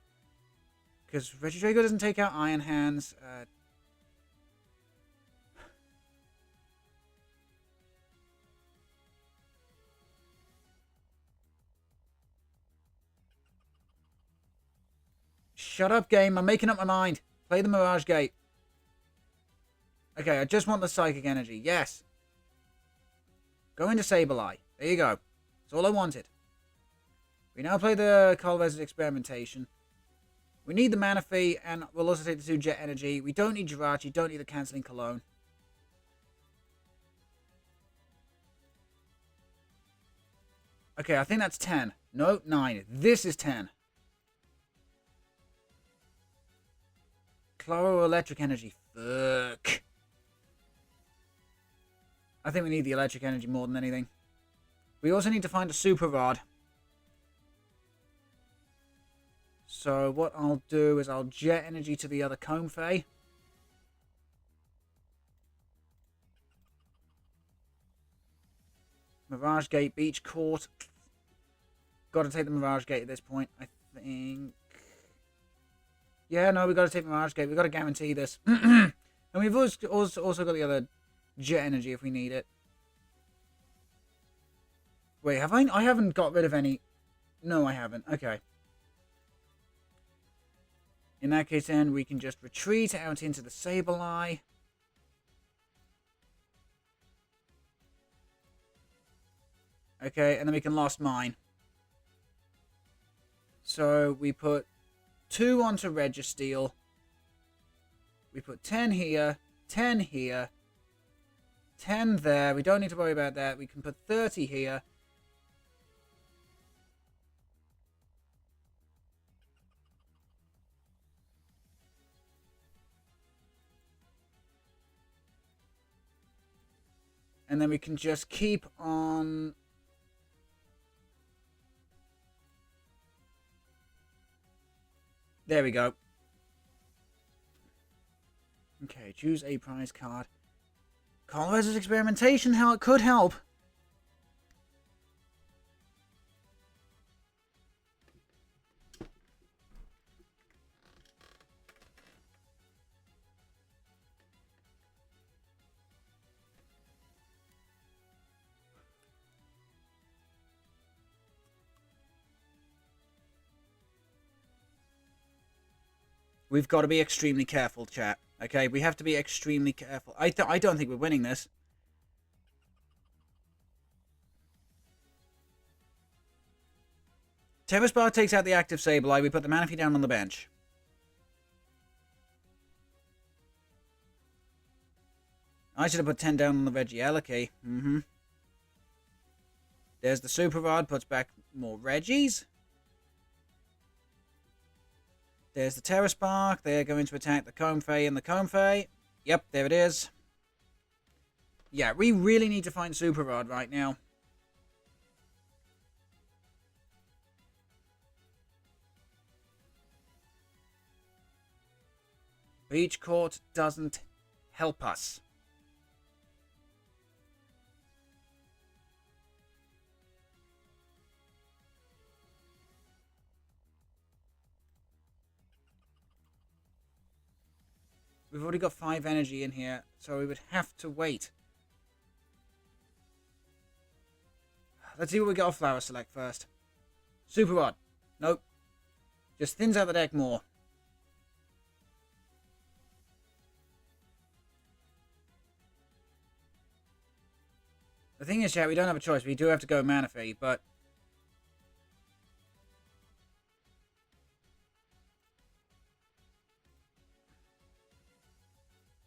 [SPEAKER 1] Because Regidrago doesn't take out Iron Hands. Shut up, game. I'm making up my mind. Play the Mirage Gate. Okay, I just want the Psychic Energy. Yes. Go into Sableye. There you go. That's all I wanted. We now play the Colvez's Experimentation. We need the Manaphy, and we'll also take the 2 Jet Energy. We don't need Jirachi, don't need the Cancelling Cologne. Okay, I think that's 10. No, 9. This is 10. Chloro Electric Energy. Fuck. I think we need the Electric Energy more than anything. We also need to find a Super Rod. So what I'll do is I'll Jet Energy to the other Comfey. Mirage Gate, Beach Court. Got to take the Mirage Gate at this point, I think. Yeah, no, we got to take Mirage Gate. We got to guarantee this. And we've also got the other jet energy if we need it. Wait, have I? I haven't got rid of any. No, I haven't. Okay. In that case, then we can just retreat out into the Sableye. Okay, and then we can Lost Mine. So we put 2 onto Registeel. We put 10 here, 10 here, 10 there. We don't need to worry about that. We can put 30 here. And then we can just keep on... There we go. Okay, choose a prize card. Colorizer's experimentation, how it could help. We've got to be extremely careful, chat. Okay, we have to be extremely careful. I don't think we're winning this. Terrace Bar takes out the active Sableye. We put the Manaphy down on the bench. I should have put 10 down on the Regiel. Okay. There's the Super Rod. Puts back more Reggies. There's the Terra Spark. They're going to attack the Comfey and the Comfey. Yep, there it is. Yeah, we really need to find Super Rod right now. Beach Court doesn't help us. We've already got 5 energy in here, so we would have to wait. Let's see what we get off Flower Select first. Super Rod. Nope. Just thins out the deck more. The thing is, chat, we don't have a choice. We do have to go Manaphy, but...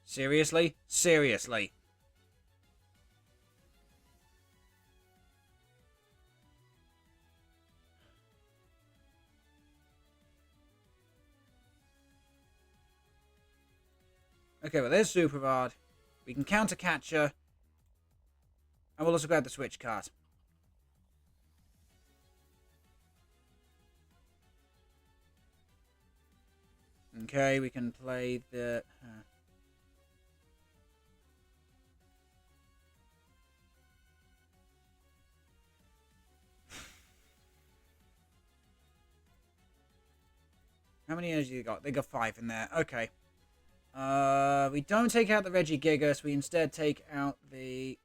[SPEAKER 1] Seriously? Seriously. Okay, well, there's Super Rod. We can counter Catcher. And we'll also grab the Switch card. Okay, we can play the... How many energy they got? They got 5 in there. Okay. We don't take out the Regigigas. We instead take out the...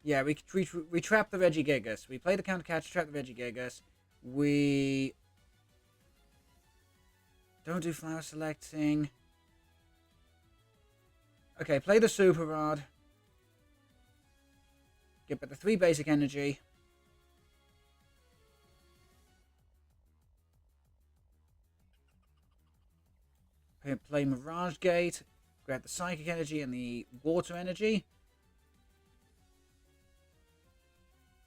[SPEAKER 1] Yeah, we trap the Regigigas. We play the counter catch, trap the Regigigas. We don't do flower selecting. Okay, play the Super Rod. Get back the 3 basic energy. Play Mirage Gate. Grab the Psychic Energy and the Water Energy.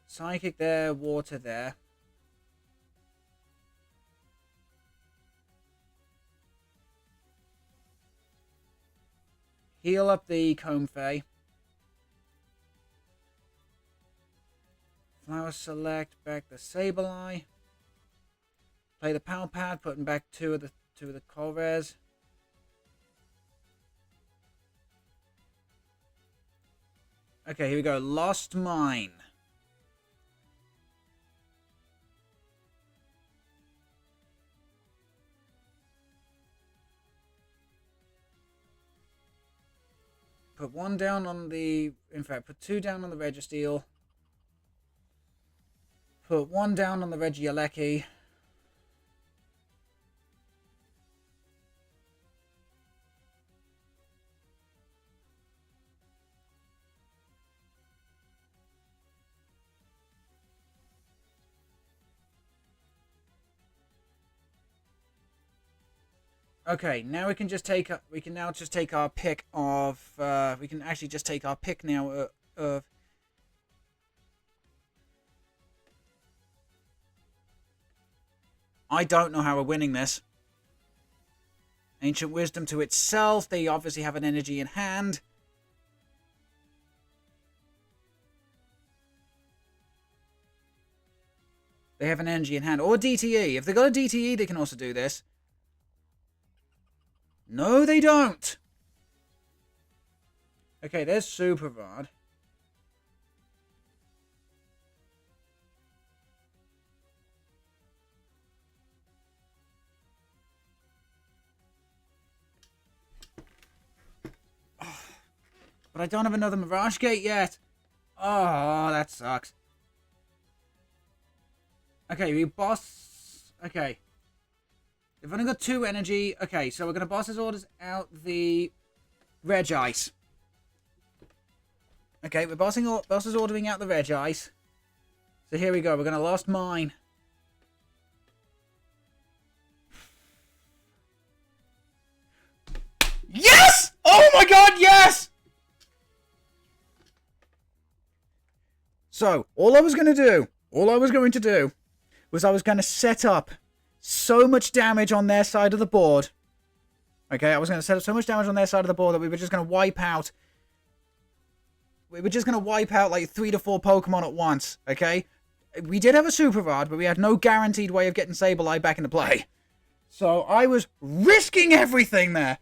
[SPEAKER 1] Psychic there, Water there. Heal up the Comfey. Flower Select, back the Sableye. Play the Power Pad, putting back two of the Colrares. Okay, here we go. Lost Mine. Put one down on the... In fact, put two down on the Registeel. Put one down on the Regieleki. Okay, now we can just take our pick of we can actually just take our pick now of I don't know how we're winning this. Ancient Wisdom to itself. They obviously have an energy in hand. They have an energy in hand. Or DTE. If they've got a DTE, they can also do this. No, they don't. Okay, there's Super Rod. Oh, but I don't have another Mirage Gate yet. Oh, that sucks. Okay, we boss... Okay. They've only got 2 energy. Okay, so we're going to boss his orders out the Regice. Okay, we're boss is ordering out the Regice. So here we go. We're going to Lost Mine. Yes! Oh my god, yes! So, all I was going to do was I was going to set up so much damage on their side of the board. Okay, I was going to set up so much damage on their side of the board that we were just going to wipe out... We were just going to wipe out like 3 to 4 Pokemon at once, okay? We did have a Super Rod, but we had no guaranteed way of getting Sableye back into play. So I was risking everything there.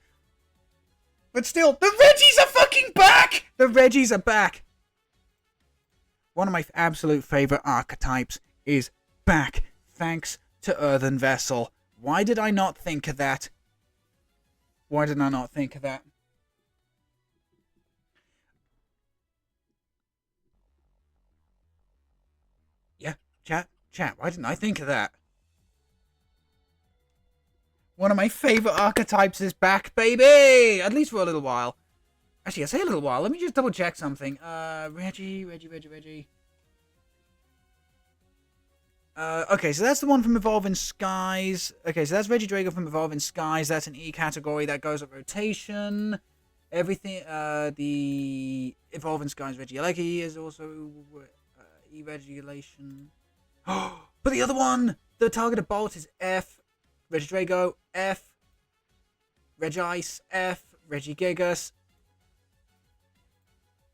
[SPEAKER 1] But still, the Reggies are fucking back! The Reggies are back. One of my absolute favourite archetypes is back, thanks to Earthen Vessel. Why did I not think of that? Why did I not think of that? Yeah, chat, why didn't I think of that? One of my favourite archetypes is back, baby! At least for a little while. Actually, I say a little while. Let me just double check something. Reggie. Okay, so that's the one from Evolving Skies. Okay, so that's Regidrago from Evolving Skies. That's an E category that goes at rotation. Everything, the Evolving Skies Regieleki is also E-Regulation. But the other one, the targeted bolt is F. Regidrago, F. Regice, F. Regigigas.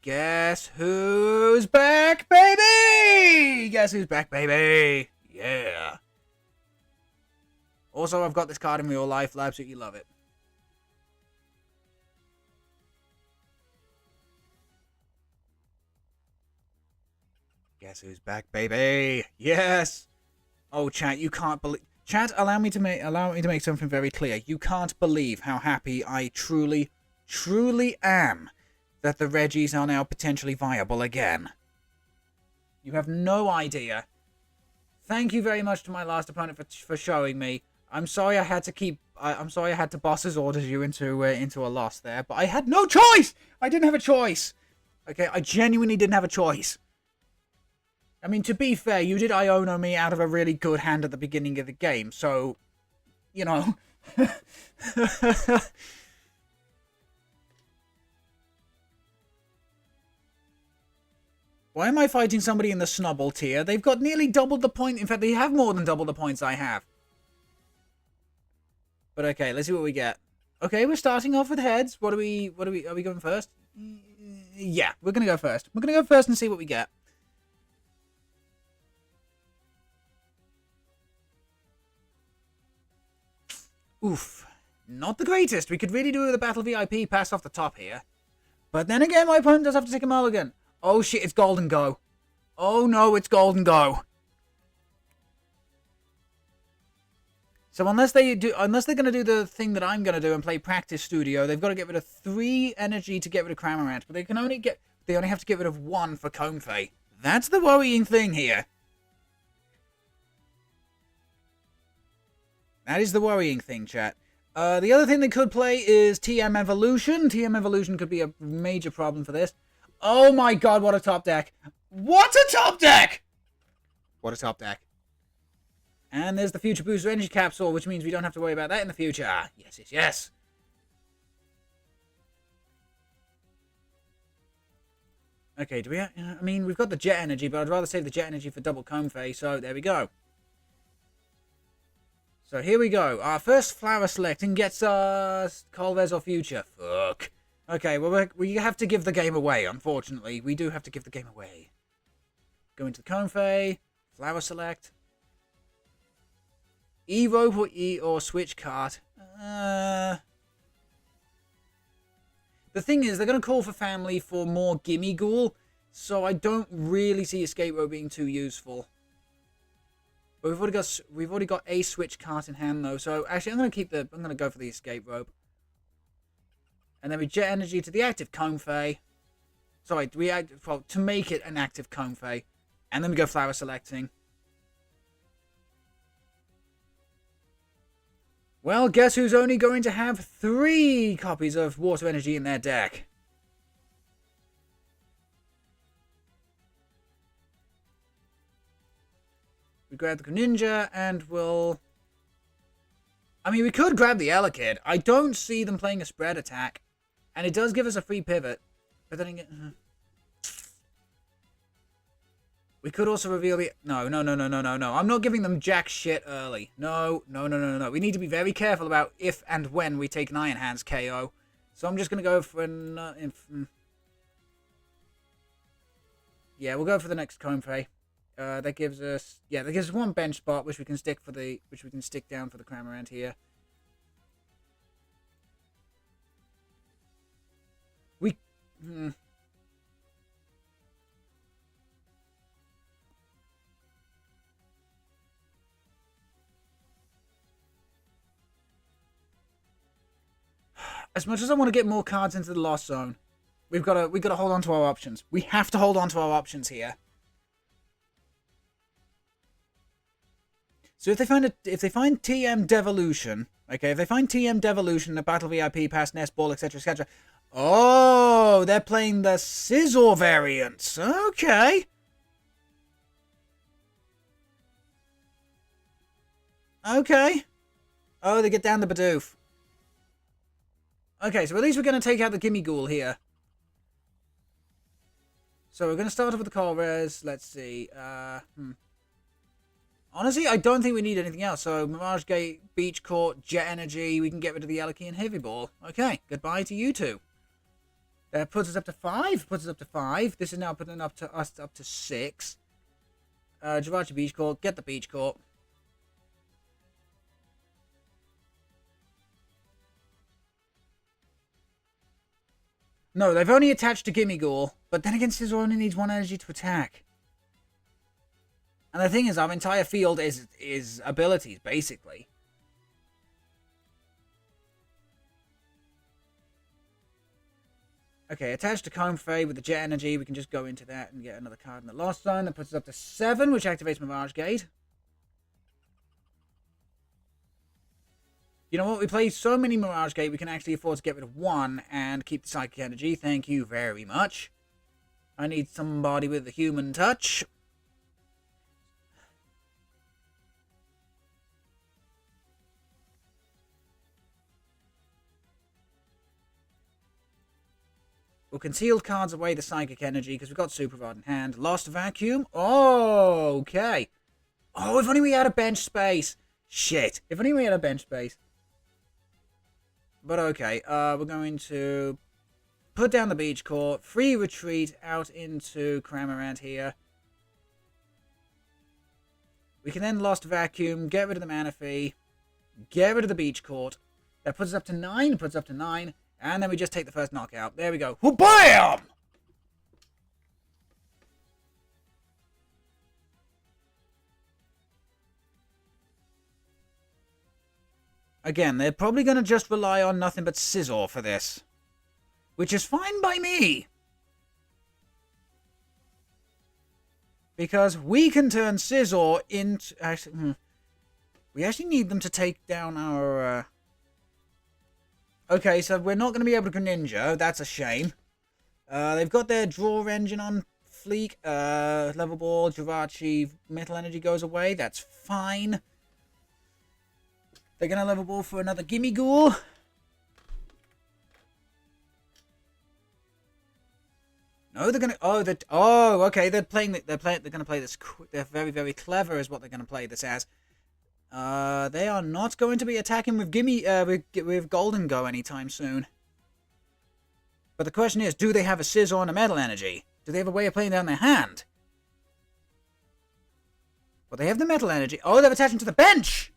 [SPEAKER 1] Guess who's back, baby? Guess who's back, baby? Yeah. Also, I've got this card in real life. I absolutely love it. Guess who's back, baby? Yes. Oh, chat, you can't believe. Chat, allow me to make something very clear. You can't believe how happy I truly am that the Reggies are now potentially viable again. You have no idea. Thank you very much to my last opponent for showing me. I'm sorry I had to I'm sorry I had to boss's orders you into a loss there, but I had no choice. I didn't have a choice. Okay, I genuinely didn't have a choice. I mean, to be fair, you did Iono me out of a really good hand at the beginning of the game, so, you know. Why am I fighting somebody in the Snubble tier? They've got nearly double the point. In fact, they have more than double the points I have. But okay, let's see what we get. Okay, we're starting off with heads. Are we going first? Yeah, we're going to go first. We're going to go first and see what we get. Oof. Not the greatest. We could really do with a Battle VIP pass off the top here. But then again, my opponent does have to take a mulligan. Oh shit, it's Golden Go. Oh no, it's Golden Go. So unless they're gonna do the thing that I'm gonna do and play Practice Studio, they've got to get rid of 3 energy to get rid of Cramorant, but they only have to get rid of 1 for Comfey. That's the worrying thing here. That is the worrying thing, chat. The other thing they could play is TM Evolution. TM Evolution could be a major problem for this. Oh my god, what a top deck. What a top deck! What a top deck. And there's the Future Booster Energy Capsule, which means we don't have to worry about that in the future. Yes, yes, yes. Okay, do we have... I mean, we've got the Jet Energy, but I'd rather save the Jet Energy for double Comfey, so there we go. So here we go. Our first flower selecting gets us Paradoxical Future. Fuck. Okay, well, we have to give the game away, unfortunately. We do have to give the game away. Go into the Comfey. Flower select. E-Rope or Switch Cart. The thing is, they're going to call for family for more Gimme Ghoul, so I don't really see Escape Rope being too useful. But we've already got a Switch Cart in hand though, so actually I'm going to go for the Escape Rope. And then we Jet Energy to the active Comfey. Sorry, to make it an active Comfey. And then we go Flower Selecting. Well, guess who's only going to have 3 copies of Water Energy in their deck? We grab the Greninja and we'll... I mean, we could grab the Elekid. I don't see them playing a spread attack. And it does give us a free pivot. But then again... We could also reveal the... No. I'm not giving them jack shit early. No. We need to be very careful about if and when we take an Iron Hands KO. So I'm just going to go for an... Yeah, we'll go for the next Comfey. That gives us... Yeah, that gives us 1 bench spot, which we can stick down for the Cramorant here. We... As much as I want to get more cards into the Lost Zone, we've got to hold on to our options. We have to hold on to our options here. So if they find TM Devolution, okay, if they find TM Devolution, a Battle VIP, Pass, Nest Ball, etc., etc. Oh, they're playing the Scizor variants. Okay. Okay. Oh, they get down the Bidoof. Okay, so at least we're going to take out the Gimme Ghoul here. So we're going to start off with the Colress. Let's see. Honestly, I don't think we need anything else. So Mirage Gate, Beach Court, Jet Energy. We can get rid of the Elekid and Heavy Ball. Okay, goodbye to you two. That puts us up to 5. This is now putting us up to 6. Jirachi Beach Court. Get the Beach Court. No, they've only attached to Gimme Ghoul, but then again, Scizor only needs 1 energy to attack. And the thing is, our entire field is abilities, basically. Okay, attached to Comfey with the Jet Energy, we can just go into that and get another card in the Lost Zone. That puts us up to 7, which activates Mirage Gate. You know what? We play so many Mirage Gate, we can actually afford to get rid of 1 and keep the Psychic Energy. Thank you very much. I need somebody with the human touch. We'll conceal cards away the Psychic Energy because we've got Super Rod in hand. Lost Vacuum. Oh, okay. Oh, if only we had a bench space. Shit. If only we had a bench space. But okay, we're going to put down the Beach Court, free retreat out into Cramorant here. We can then Lost Vacuum, get rid of the Manaphy, get rid of the Beach Court. That puts us up to 9, and then we just take the first knockout. There we go. Wha-bam! Again, they're probably going to just rely on nothing but Scizor for this. Which is fine by me. Because we can turn Scizor into... Actually, we actually need them to take down our... Okay, so we're not going to be able to Greninja. That's a shame. They've got their draw engine on fleek. Level Ball, Jirachi, Metal Energy goes away. That's fine. They're going to level ball for another Gimme Ghoul. No, they're going to... Oh, okay. They're going to play this... They're very, very clever is what they're going to play this as. They are not going to be attacking with with Golden Go anytime soon. But the question is, do they have a Scizor and a Metal Energy? Do they have a way of playing down their hand? Well, they have the Metal Energy. Oh, they're attaching to the bench!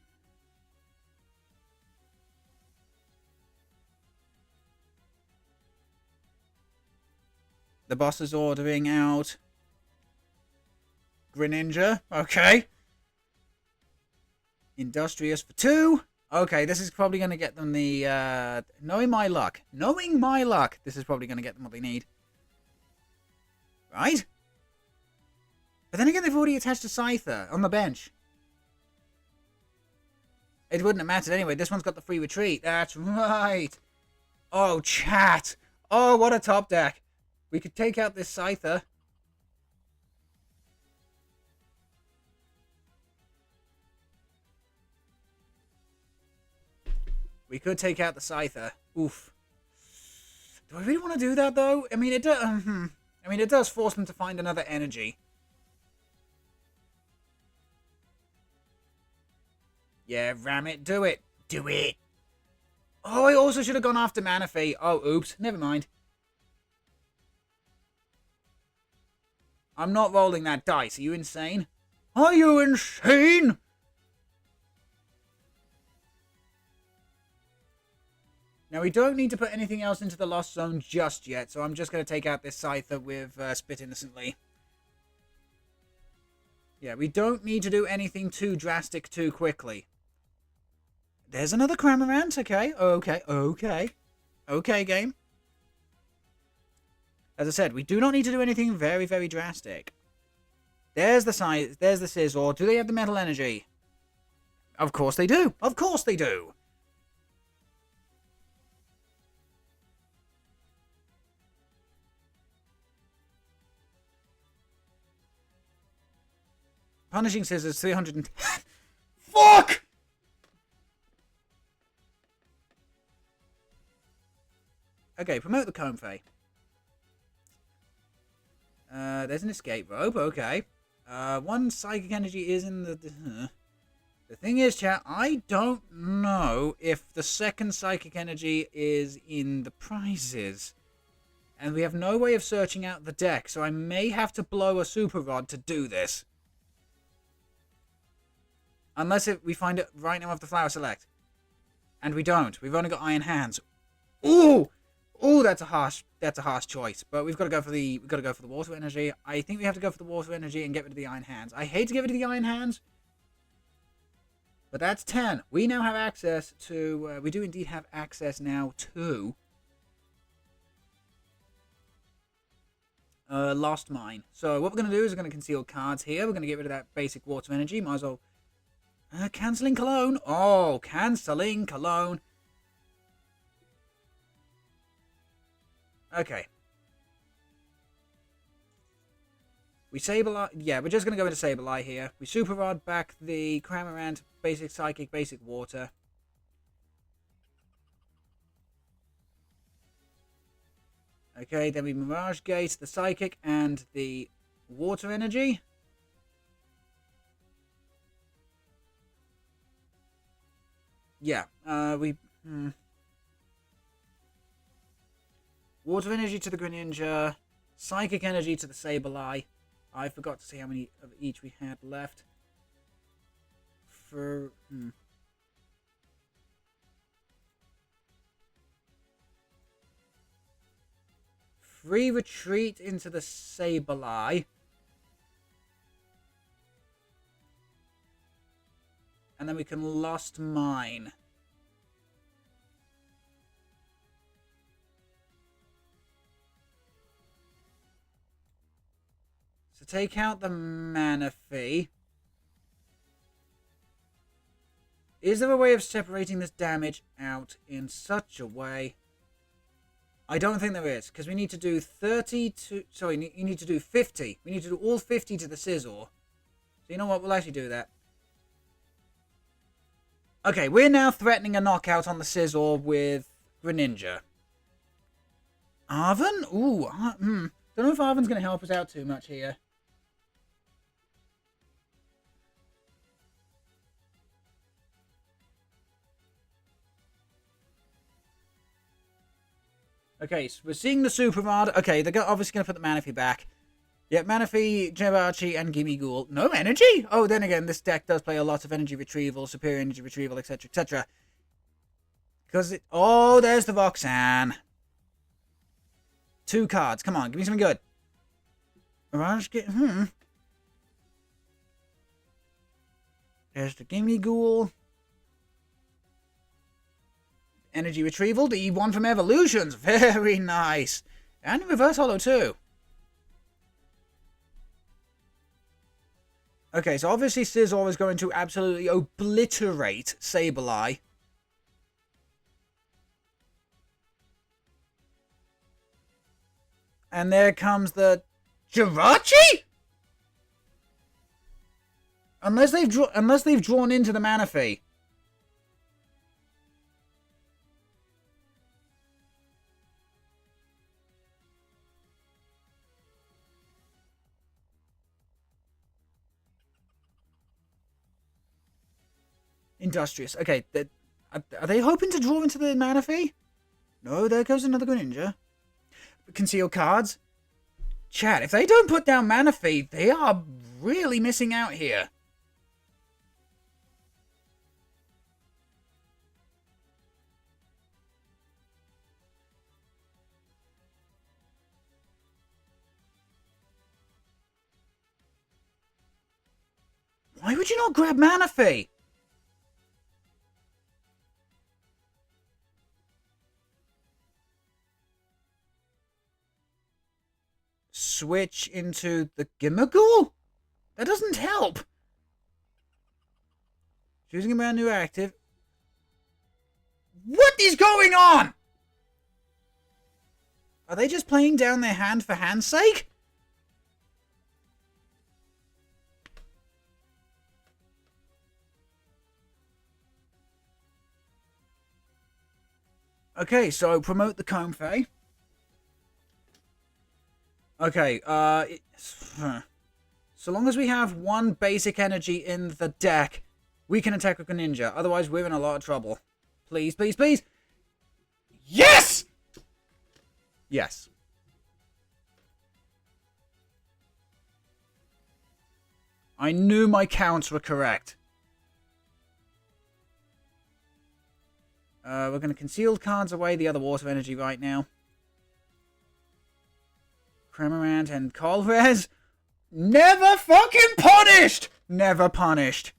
[SPEAKER 1] The boss is ordering out Greninja. Okay. Industrious for 2. Okay, this is probably going to get them the... Knowing my luck, this is probably going to get them what they need. Right? But then again, they've already attached a Scyther on the bench. It wouldn't have mattered anyway. This one's got the free retreat. That's right. Oh, chat. Oh, what a top deck. We could take out this Scyther. We could take out the Scyther. Oof. Do I really want to do that, though? I mean, it does force them to find another energy. Yeah, ram it. Do it. Do it. Oh, I also should have gone after Manaphy. Oh, oops. Never mind. I'm not rolling that dice. Are you insane? Are you insane? Now, we don't need to put anything else into the Lost Zone just yet, so I'm just going to take out this Scyther with Spit Innocently. Yeah, we don't need to do anything too drastic too quickly. There's another Cramorant, okay, okay, game. As I said, we do not need to do anything very, very drastic. There's the Scizor. Do they have the Metal Energy? Of course they do. Of course they do. Punishing Scissors, 300 Fuck! Okay, promote the Comfey. There's an escape rope, okay. One psychic energy is in the... The thing is, chat, I don't know if the second psychic energy is in the prizes. And we have no way of searching out the deck, so I may have to blow a Super Rod to do this. Unless we find it right now off the Flower Select. And we don't. We've only got Iron Hands. Ooh! Ooh, that's a harsh choice. But we've got to go for the Water Energy. I think we have to go for the Water Energy and get rid of the Iron Hands. I hate to get rid of the Iron Hands. But that's 10. We now have access to... we do indeed have access now to... Lost Mine. So what we're going to do is we're going to conceal cards here. We're going to get rid of that basic Water Energy. Might as well... cancelling Cologne. Oh, cancelling Cologne. Okay. We Sableye. Yeah, we're just going to go into Sableye here. We Super Rod back the Cramorant, basic Psychic, basic Water. Okay, then we Mirage Gate, the Psychic, and the Water Energy. Yeah, Water Energy to the Greninja, Psychic Energy to the Sableye. I forgot to see how many of each we had left. Free Retreat into the Sableye. And then we can Lost Mine. So take out the mana fee. Is there a way of separating this damage out in such a way? I don't think there is, because we need to do 30 to... Sorry, you need to do 50. We need to do all 50 to the Scizor. So you know what? We'll actually do that. Okay, we're now threatening a knockout on the Scizor with Greninja. Arven? Ooh, don't know if Arven's going to help us out too much here. Okay, so we're seeing the Super Rod. Okay, they're obviously going to put the Manaphy back. Yep, Manaphy, Jirachi, and Gimmighoul. No energy? Oh, then again, this deck does play a lot of energy retrieval, superior energy retrieval, etc., etc. Because it... Oh, there's the Roxanne. 2 cards. Come on, give me something good. There's the Gimmighoul. Energy retrieval, the one from Evolutions. Very nice. And reverse holo too. Okay, so obviously Scizor is going to absolutely obliterate Sableye. And there comes the Jirachi? Unless they've drawn into the Manaphy. Industrious. Okay, are they hoping to draw into the Manaphy? No, there goes another Greninja. Concealed cards. Chat, if they don't put down Manaphy, they are really missing out here. Why would you not grab Manaphy? Switch into the Gimmighoul? That doesn't help. Choosing a brand new active. What is going on? Are they just playing down their hand for hand's sake? Okay, so promote the Comfey. Okay, so long as we have 1 basic energy in the deck, we can attack with Greninja. Otherwise, we're in a lot of trouble. Please, please, please. Yes! Yes. I knew my counts were correct. We're going to conceal cards away the other water energy right now. Cramorant and Colress. Never fucking punished! Never punished.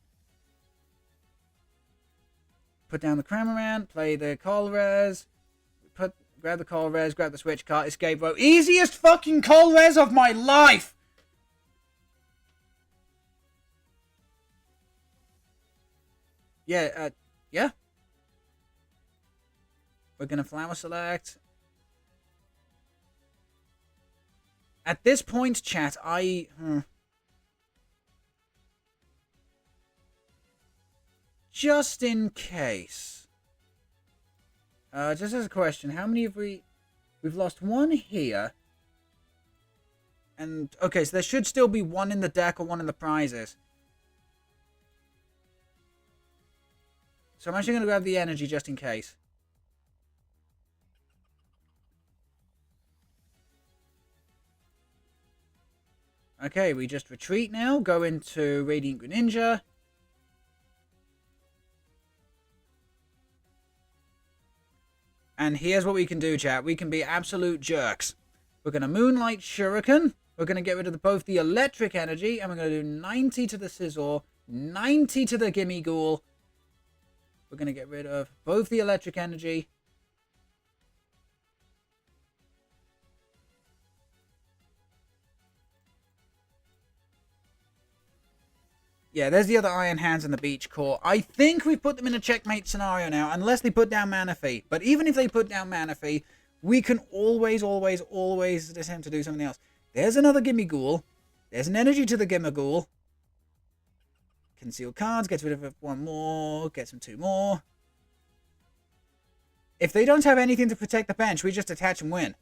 [SPEAKER 1] Put down the Cramorant, play the Colress. Grab the Colress, grab the switch card, escape row. Easiest fucking Colress of my life! Yeah, yeah. We're gonna Flower Select. At this point, chat, just in case. Just as a question, how many have we've lost 1 here. And, okay, so there should still be 1 in the deck or 1 in the prizes. So I'm actually going to grab the energy just in case. Okay, we just retreat now, go into Radiant Greninja. And here's what we can do, chat. We can be absolute jerks. We're going to Moonlight Shuriken. We're going to get rid of both the electric energy, and we're going to do 90 to the Scizor, 90 to the Gimmighoul. We're going to get rid of both the electric energy. Yeah, there's the other Iron Hands in the Beach Core. I think we've put them in a checkmate scenario now, unless they put down Manaphy. But even if they put down Manaphy, we can always attempt to do something else. There's another Gimme Ghoul. There's an energy to the Gimme Ghoul. Conceal cards, gets rid of one more, gets them two more. If they don't have anything to protect the bench, we just attach and win.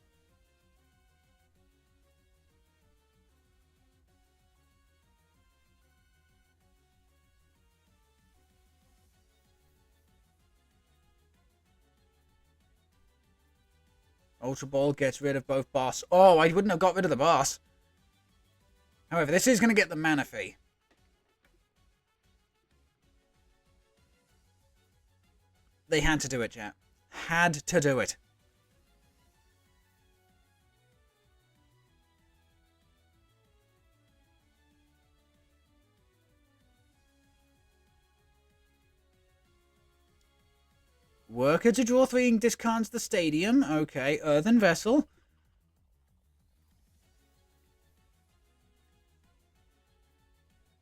[SPEAKER 1] Ultra Ball gets rid of both boss. Oh, I wouldn't have got rid of the boss. However, this is going to get the Manaphy. They had to do it, chat. Had to do it. Worker to draw 3 and discards the stadium. Okay, Earthen Vessel.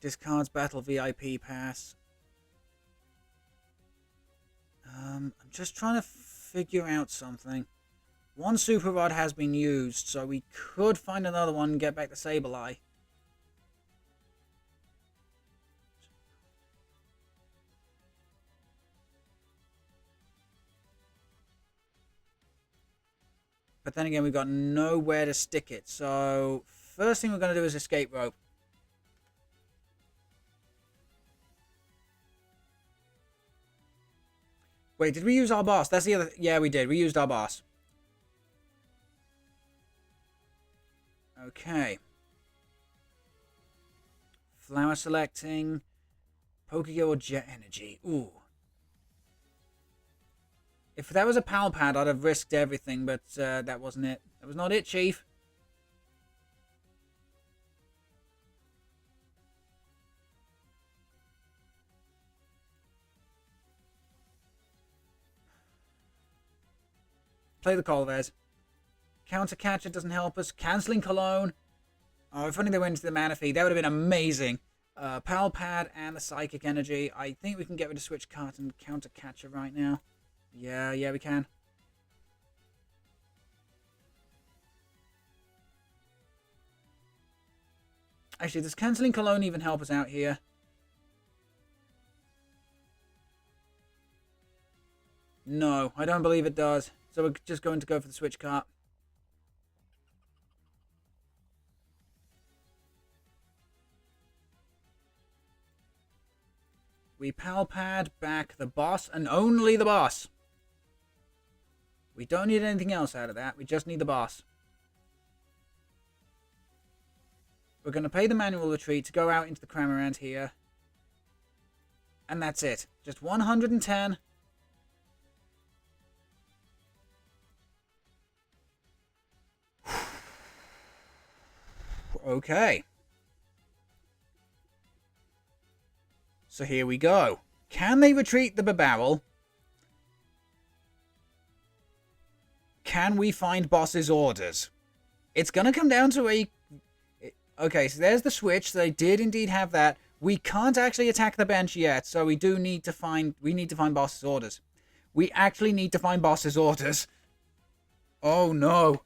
[SPEAKER 1] Discards Battle VIP Pass. I'm just trying to figure out something. One Super Rod has been used, so we could find another one and get back the Sableye. But then again, we've got nowhere to stick it. So, first thing we're going to do is Escape Rope. Wait, did we use our boss? That's the other... Yeah, we did. We used our boss. Okay. Flower selecting. Pokegyo or Jet Energy. Ooh. If that was a Pal Pad, I'd have risked everything, but that wasn't it. That was not it, Chief. Play the Colvez. Counter Catcher doesn't help us. Cancelling Cologne. Oh, if only they went into the Manaphy. That would have been amazing. Pal Pad and the Psychic Energy. I think we can get rid of Switch Card and Counter Catcher right now. Yeah, we can. Actually, does Cancelling Cologne even help us out here? No, I don't believe it does. So we're just going to go for the Switch Card. We Pal Pad back the boss and only the boss. We don't need anything else out of that. We just need the boss. We're going to pay the manual retreat to go out into the Cramorant here. And that's it. Just 110. Okay. So here we go. Can they retreat the Babarrel? Can we find boss's orders? It's going to come down to a... Okay, so there's the switch. They did indeed have that. We can't actually attack the bench yet, so we do need to find... We need to find boss's orders. We actually need to find boss's orders. Oh, no.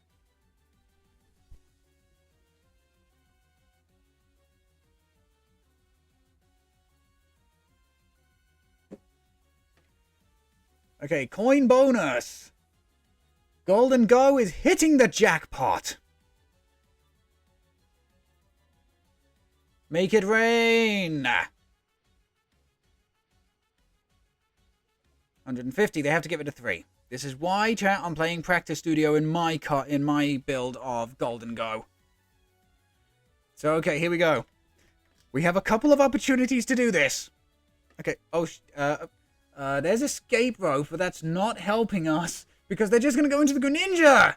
[SPEAKER 1] Okay, coin bonus. Golden Go is hitting the jackpot. Make it rain. 150. They have to get rid of 3. This is why, chat, I'm playing Practice Studio in my build of Golden Go. So, okay, here we go. We have a couple of opportunities to do this. Okay. Oh, there's Escape Rope, but that's not helping us because they're just going to go into the Greninja.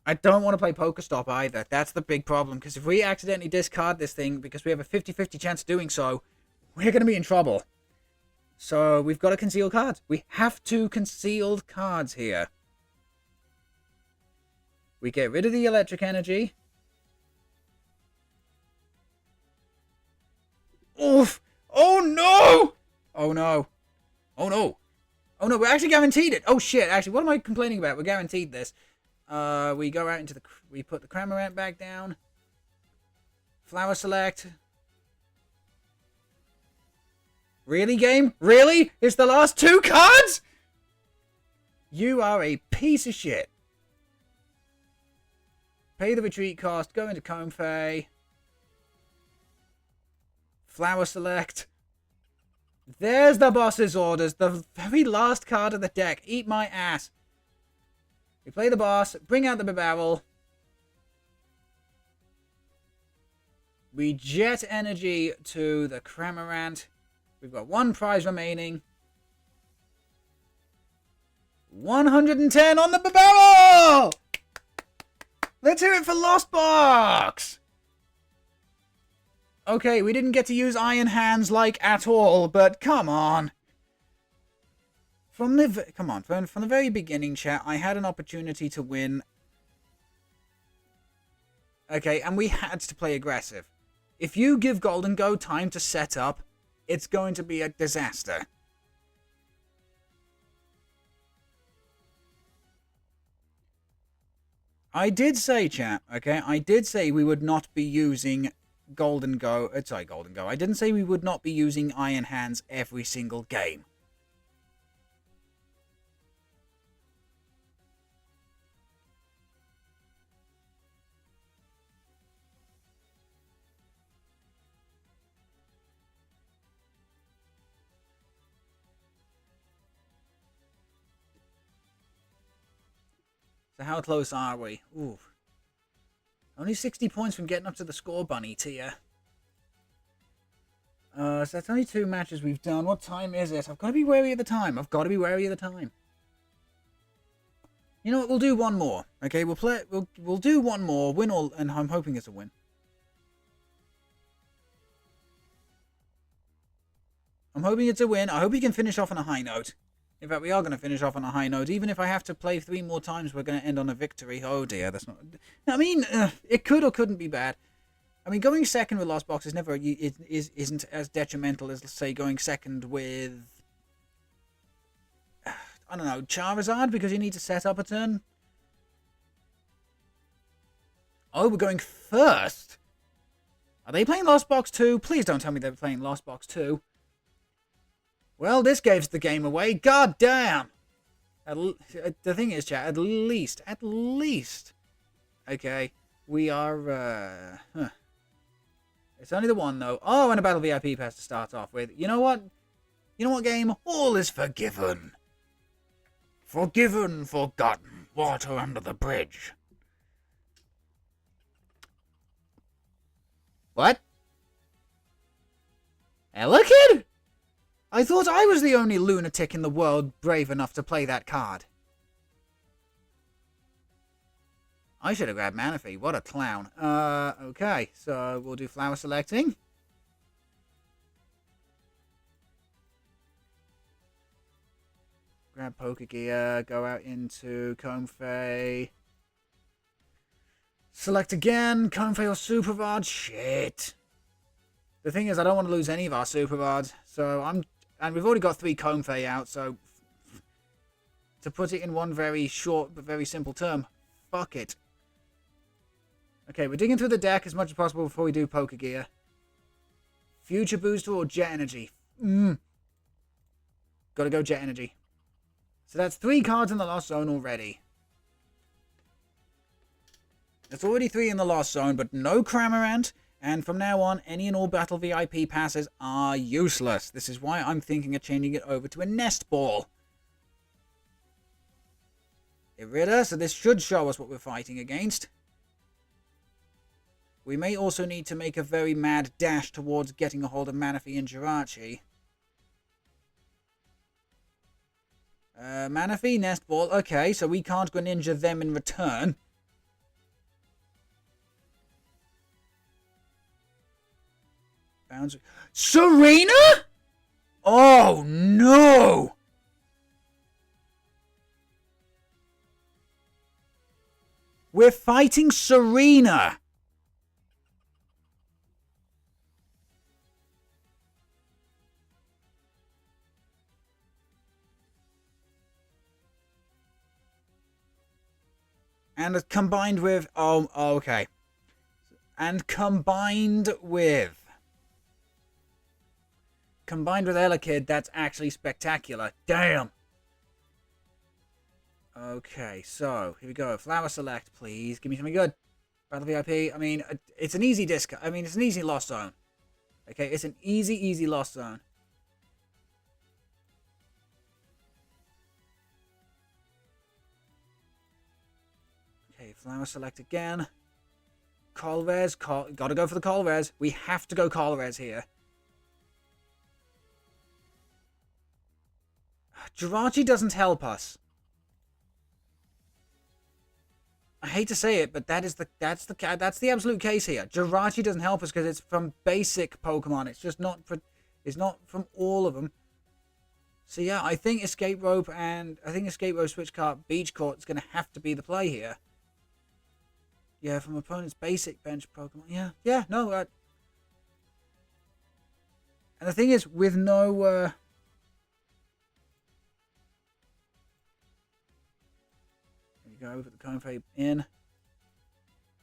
[SPEAKER 1] I don't want to play Pokestop either. That's the big problem, because if we accidentally discard this thing because we have a 50-50 chance of doing so, we're going to be in trouble. So we've got to conceal cards. We have to conceal cards here. We get rid of the Electric Energy. Oh no. Oh no. Oh no, we're actually guaranteed it. Oh shit, actually, what am I complaining about? We're guaranteed this. We go out into the... We put the Cramorant back down. Flower select. Really, game? Really? It's the last 2 cards? You are a piece of shit. Pay the retreat cost. Go into Comfey. Flower select. There's the boss's orders. The very last card of the deck. Eat my ass. We play the boss. Bring out the barrel. We jet energy to the Cramorant. We've got 1 prize remaining. 110 on the barrel! Let's hear it for Lost Box! Okay, we didn't get to use Iron Hands like at all, but come on. From the very beginning, chat, I had an opportunity to win. Okay, and we had to play aggressive. If you give Golden Go time to set up, it's going to be a disaster. I did say, chat, okay? I did say we would not be using Golden Go. Golden Go. I didn't say we would not be using Iron Hands every single game. So how close are we? Ooh. Only 60 points from getting up to the score bunny tier. So that's only 2 matches we've done. What time is it? I've got to be wary of the time. You know what? We'll do one more. Okay, we'll do one more. Win all, and I'm hoping it's a win. I'm hoping it's a win. I hope we can finish off on a high note. In fact, we are going to finish off on a high note. Even if I have to play 3 more times, we're going to end on a victory. Oh dear, that's not... I mean, it could or couldn't be bad. I mean, going second with Lost Box is never... isn't as detrimental as, let's say, going second with... I don't know, Charizard, because you need to set up a turn. Oh, we're going first. Are they playing Lost Box 2? Please don't tell me they're playing Lost Box 2. Well, this gives the game away. God damn! The thing is, chat, at least... Okay, we are... It's only the one, though. Oh, and a Battle VIP pass to start off with. You know what? You know what, game? All is forgiven. Forgiven, forgotten. Water under the bridge. What? Elekid? I thought I was the only lunatic in the world brave enough to play that card. I should have grabbed Manaphy. What a clown. Okay. So we'll do flower selecting. Grab Pokegear. Go out into Comfey. Select again. Comfey or Super Rod. Shit. The thing is, I don't want to lose any of our Super Rods. So and we've already got 3 Comfey out, so to put it in one very short but very simple term, fuck it. Okay, we're digging through the deck as much as possible before we do Pokegear. Future Booster or Jet Energy? Gotta go Jet Energy. So that's 3 cards in the Lost Zone already. That's already 3 in the Lost Zone, but no Cramorant. And from now on, any and all Battle VIP passes are useless. This is why I'm thinking of changing it over to a Nest Ball. Irida, so this should show us what we're fighting against. We may also need to make a very mad dash towards getting a hold of Manaphy and Jirachi. Manaphy, Nest Ball. Okay, so we can't Greninja them in return. Serena? Oh no! We're fighting Serena! And combined with... Oh, okay. And combined with Elekid, that's actually spectacular. Damn! Okay, so, here we go. Flower select, please. Give me something good. Battle VIP. I mean, it's an easy disc. I mean, it's an easy lost zone. Okay, it's an easy lost zone. Okay, flower select again. Colrez. Gotta go for the Colrez. We have to go Colrez here. Jirachi doesn't help us. I hate to say it, but that's the absolute case here. Jirachi doesn't help us because it's from basic Pokemon. It's just not for, it's not from all of them. So yeah, I think Escape Rope Switch Cart, Beach Court is going to have to be the play here. Yeah, from opponent's basic bench Pokemon. Yeah, no. And the thing is, with no go put the Comfey in.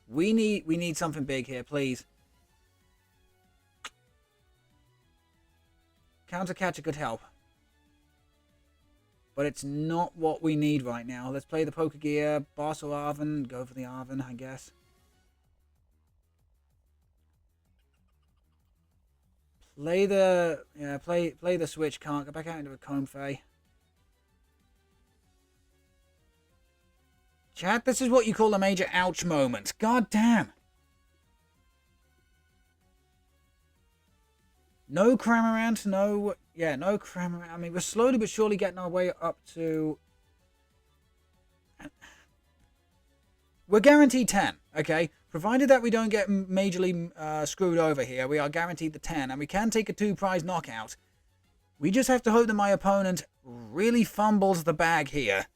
[SPEAKER 1] We need something big here, please. Counter Catcher could help, but it's not what we need right now. Let's play the Pokegear, Boss or Arven. Go for the Arven, I guess. Play the play the Switch. Can't go back out into a Comfey. Chat, this is what you call a major ouch moment. God damn. No Cramorant, no Cramorant. I mean, we're slowly but surely getting our way up to... We're guaranteed 10, okay? Provided that we don't get majorly screwed over here, we are guaranteed the 10, and we can take a 2-prize knockout. We just have to hope that my opponent really fumbles the bag here.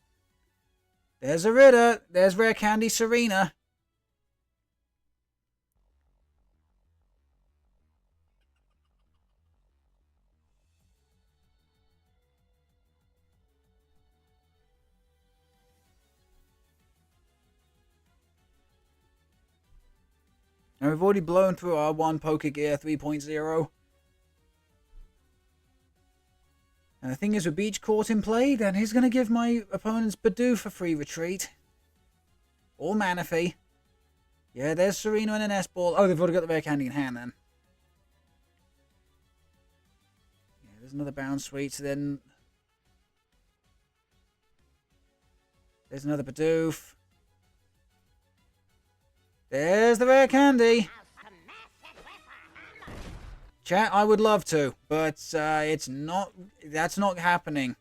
[SPEAKER 1] There's a Ritter. There's Rare Candy Serena. And we've already blown through our 1 Pokegear 3.0. And the thing is, with Beach Court in play, then he's going to give my opponent's Bidoof a free retreat. Or Manaphy. Yeah, there's Serena and an S-Ball. Oh, they've already got the Rare Candy in hand, then. Yeah, there's another Bounce Sweet, so then... There's another Bidoof. There's the Rare Candy. Chat, I would love to, but it's not. That's not happening.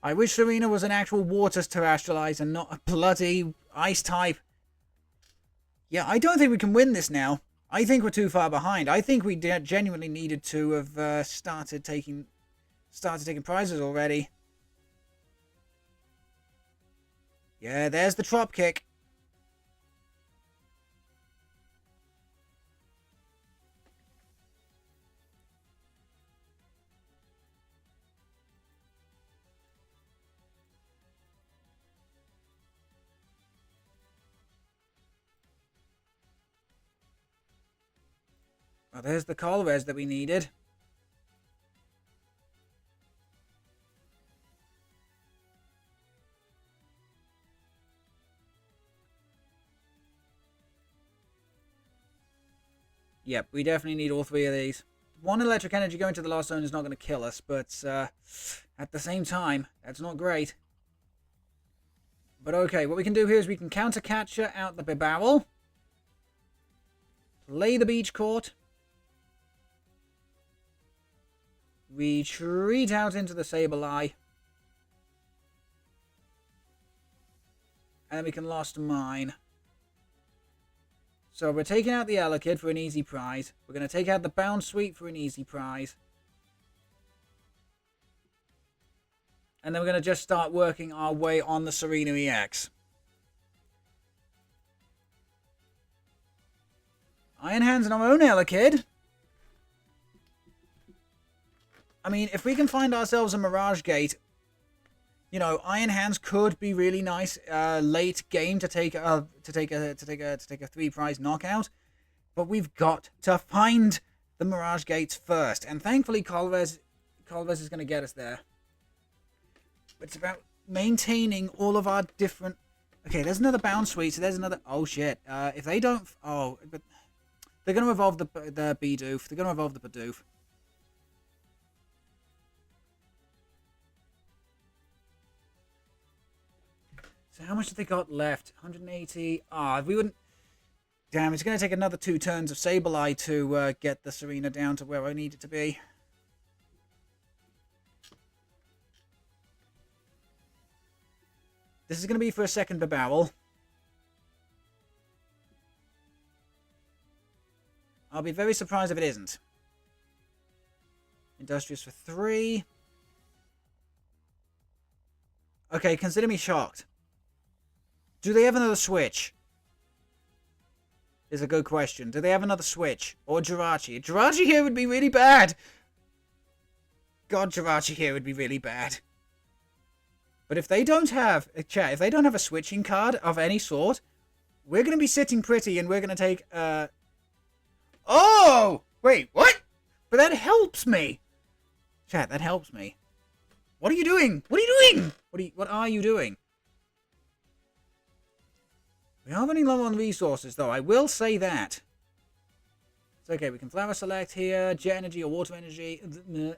[SPEAKER 1] I wish Serena was an actual water Terrestrialize and not a bloody ice type. Yeah, I don't think we can win this now. I think we're too far behind. I think we genuinely needed to have started taking prizes already. Yeah, there's the Trop Kick. Oh, there's the Colrez that we needed. Yep, we definitely need all 3 of these. 1 electric energy going to the last zone is not going to kill us, but at the same time, that's not great. But okay, what we can do here is we can counter Catcher out the Bibarel. Play the Beach Court. Retreat out into the Sableye. And then we can Lost Mine. So we're taking out the Elekid for an easy prize. We're going to take out the Bounce Sweet for an easy prize. And then we're going to just start working our way on the Serena EX. Iron Hands and our own Elekid. I mean, if we can find ourselves a Mirage Gate, You know, Iron Hands could be really nice late game to take a 3-prize knockout, but we've got to find the Mirage Gates first, and thankfully Colvez is going to get us there. But it's about maintaining all of our different. Okay, there's another bound suite, so there's another. Oh shit! If they don't, but they're going to evolve the Bidoof. They're going to evolve the Bidoof. So how much have they got left? 180. We wouldn't. Damn, it's going to take another 2 turns of Sableye to get the Serena down to where I need it to be. This is going to be for a second Babowel. I'll be very surprised if it isn't. Industrious for 3. Okay, consider me shocked. Do they have another Switch? Is a good question. Do they have another Switch? Or Jirachi? Jirachi here would be really bad. God, Jirachi here would be really bad. But if they don't have, chat, if they don't have a switching card of any sort, we're going to be sitting pretty and we're going to take, Oh! Wait, what? But that helps me. Chat, that helps me. What are you doing? What are you doing? What are you doing? We are running low on resources, though. I will say that. It's okay. We can flower select here. Jet energy or water energy. You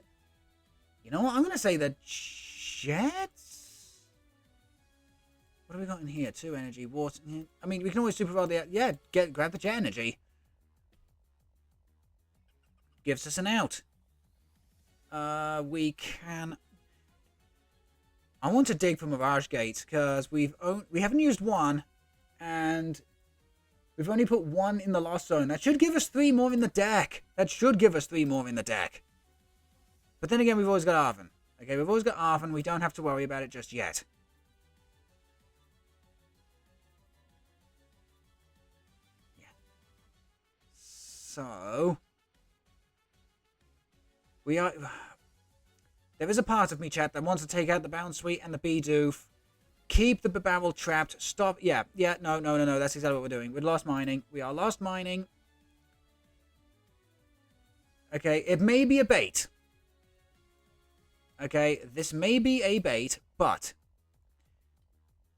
[SPEAKER 1] know what? I'm going to say the jets. What have we got in here? 2 energy, water. I mean, we can always super roll the. Yeah, grab the jet energy. Gives us an out. We can. I want to dig for Mirage Gate because we haven't used one. And we've only put 1 in the lost zone. That should give us 3 more in the deck. But then again, we've always got Arven. Okay, we've always got Arven. We don't have to worry about it just yet. Yeah. So we are. There is a part of me, chat, that wants to take out the Bound Suite and the Bidoof. Keep the barrel trapped. Stop. Yeah. No. That's exactly what we're doing. We're lost mining. We are lost mining. Okay, it may be a bait. Okay, this may be a bait, but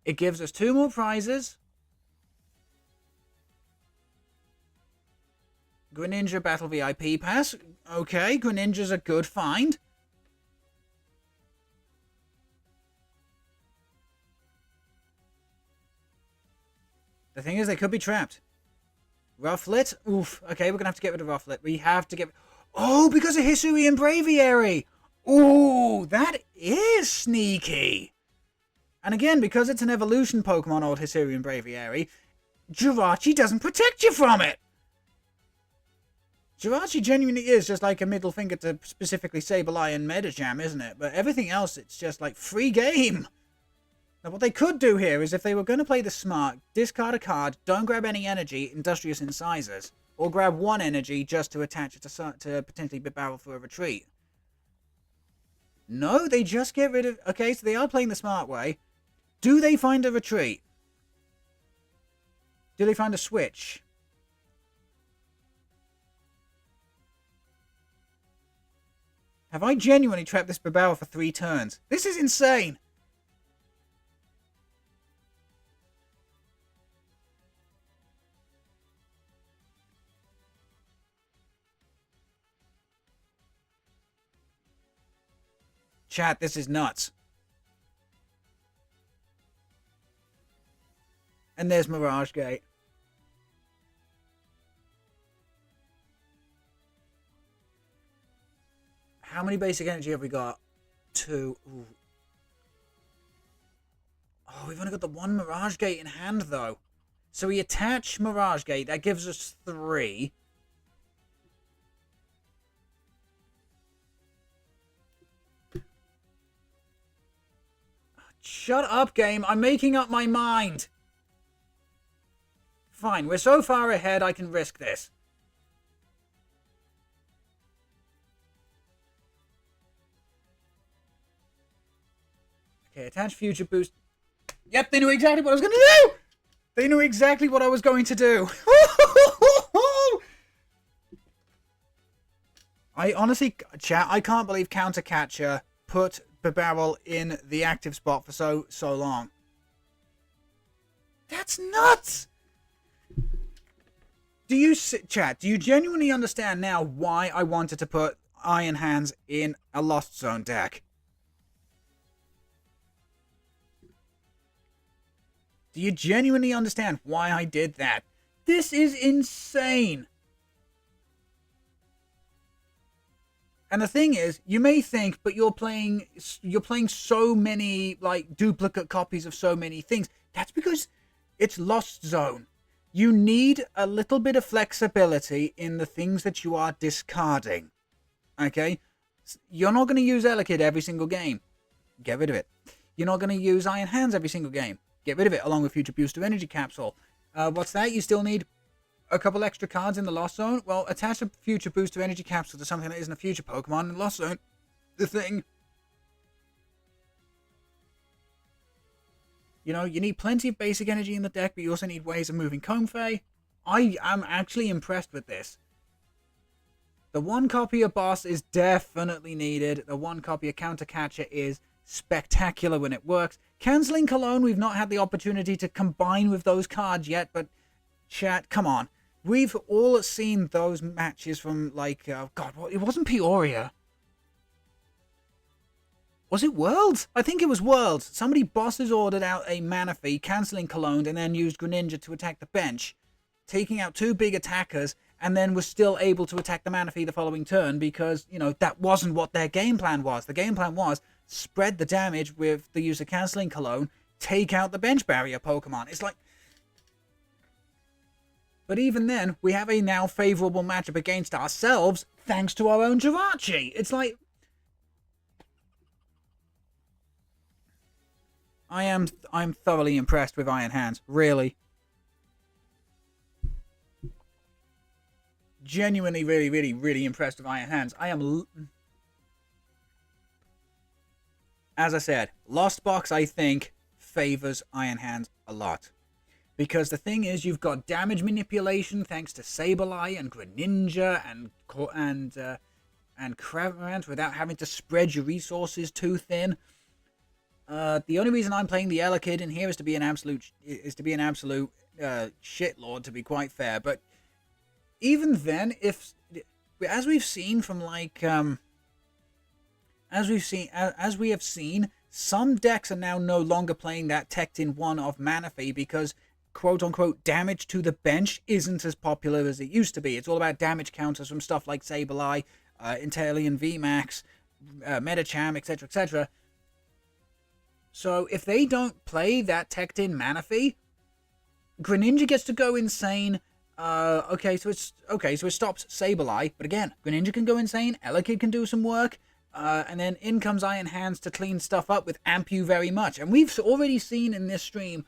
[SPEAKER 1] it gives us 2 more prizes. Greninja Battle VIP Pass. Okay, Greninja's a good find. The thing is, they could be trapped. Rufflet? Oof. Okay, we're going to have to get rid of Rufflet. We have to get... Oh, because of Hisuian Braviary! Ooh, that is sneaky! And again, because it's an evolution Pokemon, old Hisuian Braviary, Jirachi doesn't protect you from it! Jirachi genuinely is just like a middle finger to specifically Sableye and Medicham, isn't it? But everything else, it's just like free game! Now, what they could do here is if they were going to play the smart, discard a card, don't grab any energy, Industrious Incisors, or grab 1 energy just to attach it to potentially barrel for a retreat. No, they just get rid of... Okay, so they are playing the smart way. Do they find a retreat? Do they find a switch? Have I genuinely trapped this barrel for 3 turns? This is insane! Chat, this is nuts. And there's Mirage Gate. How many basic energy have we got? 2. Ooh. Oh, we've only got the 1 Mirage Gate in hand, though. So we attach Mirage Gate. That gives us 3. Shut up, game. I'm making up my mind. Fine, we're so far ahead I can risk this. Okay, attach future boost. Yep, they knew exactly what I was going to do! They knew exactly what I was going to do. I honestly, chat, I can't believe Counter Catcher put the barrel in the active spot for so long. That's nuts! Do you, chat, do you genuinely understand now why I wanted to put Iron Hands in a Lost Zone deck? Do you genuinely understand why I did that? This is insane! And the thing is, you may think, but you're playing so many, like, duplicate copies of so many things. That's because it's Lost Zone. You need a little bit of flexibility in the things that you are discarding. Okay? You're not going to use Elekid every single game. Get rid of it. You're not going to use Iron Hands every single game. Get rid of it, along with Future Booster Energy Capsule. What's that? You still need a couple extra cards in the Lost Zone? Well, attach a Future Booster Energy Capsule to something that isn't a future Pokemon in the Lost Zone. The thing. You know, you need plenty of basic energy in the deck, but you also need ways of moving Comfey. I am actually impressed with this. The one copy of Boss is definitely needed. The one copy of Counter Catcher is spectacular when it works. Cancelling Cologne, we've not had the opportunity to combine with those cards yet, but chat, come on. We've all seen those matches from, like, God, it wasn't Peoria. Was it Worlds? I think it was Worlds. Somebody bosses ordered out a Manaphy, cancelling Cologne, and then used Greninja to attack the bench, taking out two big attackers, and then was still able to attack the Manaphy the following turn because, you know, that wasn't what their game plan was. The game plan was spread the damage with the use of cancelling Cologne, take out the bench barrier Pokemon. It's like... But even then, we have a now favourable matchup against ourselves thanks to our own Jirachi. It's like... I'm thoroughly impressed with Iron Hands, really. Genuinely, really impressed with Iron Hands. I am... As I said, Lost Box, I think, favours Iron Hands a lot. Because the thing is, you've got damage manipulation thanks to Sableye and Greninja and Cravarant without having to spread your resources too thin. The only reason I'm playing the Elekid in here is to be an absolute shitlord, to be quite fair. But even then, as we have seen, some decks are now no longer playing that Tectin 1 of Manaphy because quote-unquote damage to the bench isn't as popular as it used to be. It's all about damage counters from stuff like Sableye, Inteleon VMAX, Metacham, etc., etc. So if they don't play that Tectin Manaphy, Greninja gets to go insane. Okay, so it stops Sableye, but again, Greninja can go insane, Elekid can do some work, and then in comes Iron Hands to clean stuff up with Ampu Very Much. And we've already seen in this stream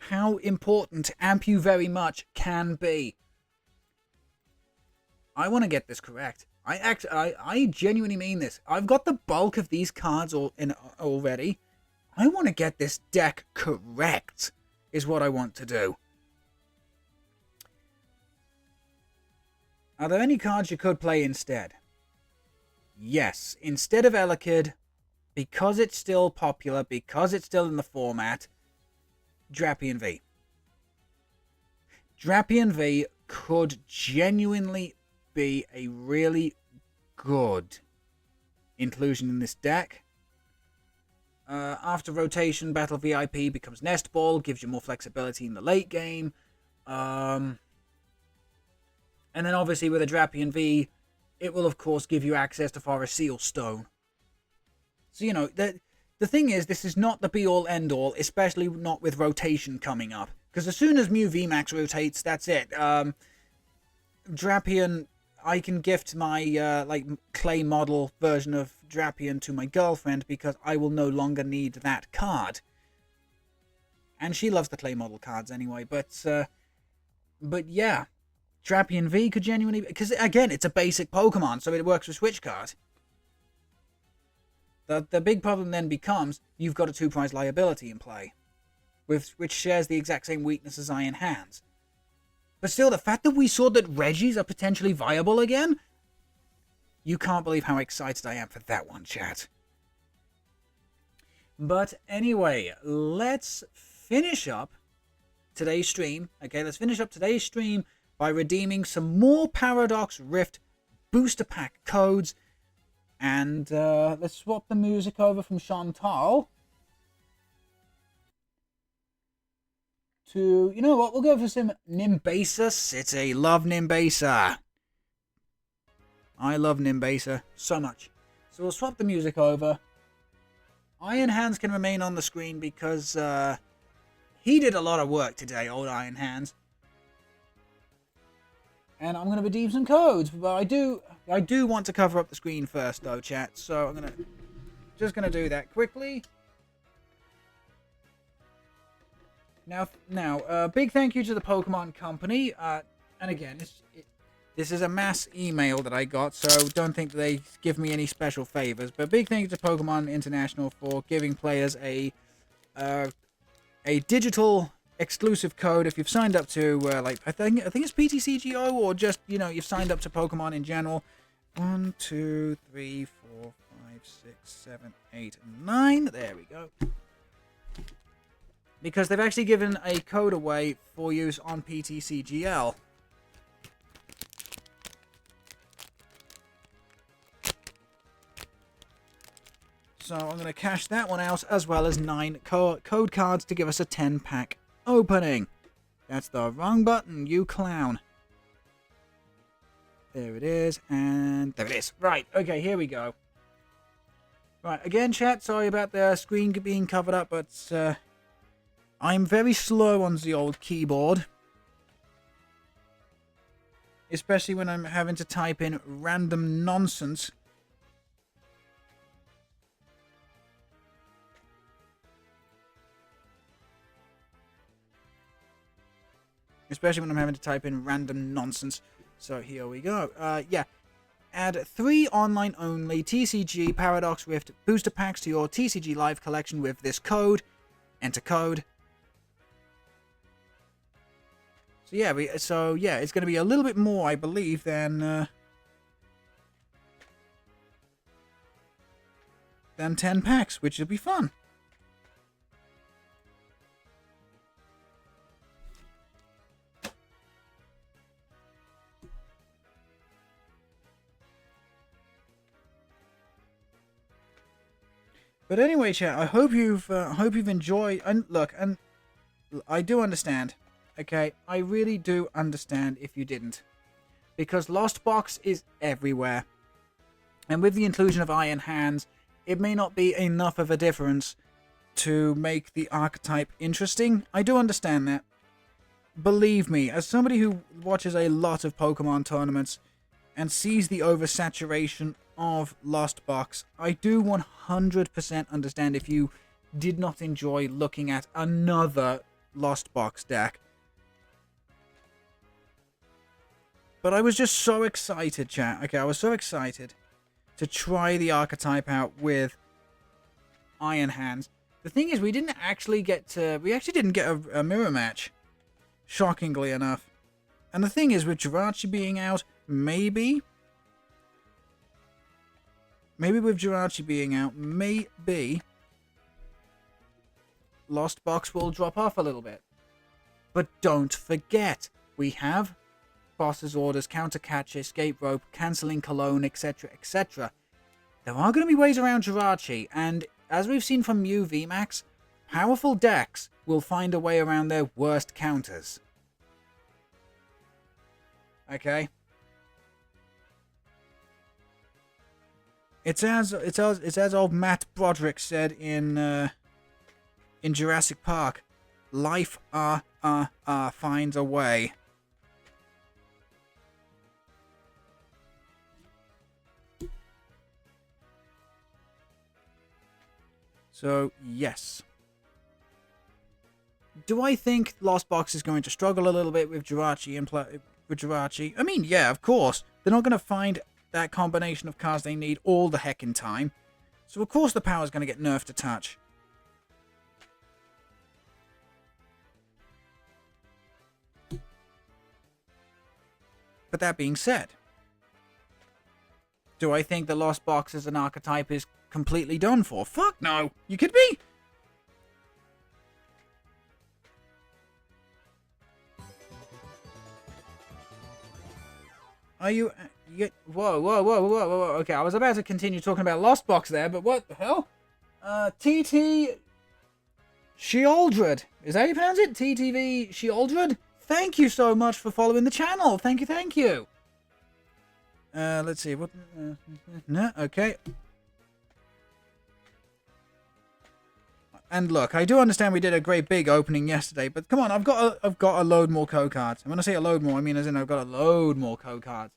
[SPEAKER 1] how important Ampu Very Much can be. I want to get this correct. I genuinely mean this. I've got the bulk of these cards already. I want to get this deck correct, is what I want to do. Are there any cards you could play instead? Yes, instead of Elekid, because it's still popular, because it's still in the format, Drapion V. Drapion V could genuinely be a really good inclusion in this deck. After rotation, Battle VIP becomes Nest Ball, gives you more flexibility in the late game. And then obviously with a Drapion V, it will of course give you access to Forest Seal Stone. So, you know, the thing is, this is not the be-all, end-all, especially not with rotation coming up. Because as soon as Mew VMAX rotates, that's it. Drapion, I can gift my, clay model version of Drapion to my girlfriend because I will no longer need that card. And she loves the clay model cards anyway, but yeah. Drapion V could genuinely... Because, again, it's a basic Pokemon, so it works with Switch Card. The big problem then becomes you've got a 2-prize liability in play, which shares the exact same weakness as Iron Hands. But still, the fact that we saw that Reggies are potentially viable again, you can't believe how excited I am for that one, chat. But anyway, let's finish up today's stream. Okay, let's finish up today's stream by redeeming some more Paradox Rift booster pack codes. And let's swap the music over from Chantal to, you know what, we'll go for some Nimbasa City. Love Nimbasa. I love Nimbasa so much. So we'll swap the music over. Iron Hands can remain on the screen because he did a lot of work today, old Iron Hands. And I'm going to redeem some codes, but I do want to cover up the screen first, though, chat. So I'm just going to do that quickly. Now, big thank you to the Pokemon Company. And again, this is a mass email that I got, so don't think that they give me any special favors. But big thank you to Pokemon International for giving players a digital exclusive code if you've signed up to like I think it's PTCGL, or just, you know, you've signed up to Pokemon in general. 1, 2, 3, 4, 5, 6, 7, 8, 9. There we go. Because they've actually given a code away for use on PTCGL. So I'm going to cash that one out, as well as 9 code cards to give us a 10-pack opening. That's the wrong button, you clown. There it is, and there it is. Right, okay, here we go. Right, again, chat, sorry about the screen being covered up, but I'm very slow on the old keyboard. Especially when I'm having to type in random nonsense. Especially when I'm having to type in random nonsense. So here we go. Yeah. Add 3 online-only TCG Paradox Rift booster packs to your TCG Live collection with this code. Enter code. So yeah, it's going to be a little bit more, I believe, than 10 packs, which will be fun. But anyway, chat, I hope you've enjoyed. And look, and I do understand. Okay, I really do understand if you didn't, because Lost Box is everywhere, and with the inclusion of Iron Hands, it may not be enough of a difference to make the archetype interesting. I do understand that. Believe me, as somebody who watches a lot of Pokemon tournaments and sees the oversaturation of Lost Box, I do 100% understand if you did not enjoy looking at another Lost Box deck. But I was just so excited, chat. Okay, I was so excited to try the archetype out with Iron Hands. The thing is, we didn't actually get a mirror match, shockingly enough. And the thing is, with Jirachi being out, maybe with Jirachi being out, maybe Lost Box will drop off a little bit. But don't forget, we have Boss's Orders, Counter Catch, Escape Rope, Cancelling Cologne, etc., etc. There are going to be ways around Jirachi, and as we've seen from Mew VMAX, powerful decks will find a way around their worst counters. Okay? It's as old Matt Broderick said in Jurassic Park. Life finds a way. So, yes. Do I think Lost Box is going to struggle a little bit with Jirachi? I mean, yeah, of course. They're not going to find that combination of cards they need all the heckin' time. So of course the power's going to get nerfed a touch. But that being said, do I think the Lost Box as an archetype is completely done for? Fuck no! You kidding me? Are you... Whoa. Okay, I was about to continue talking about Lost Box there, but what the hell? TT... Sheoldred. Is that how you pronounce it? TTV Sheoldred? Thank you so much for following the channel. Thank you. Let's see. What? No, okay. And look, I do understand we did a great big opening yesterday, but come on, I've got a load more code cards. And when I say a load more, I mean as in I've got a load more code cards.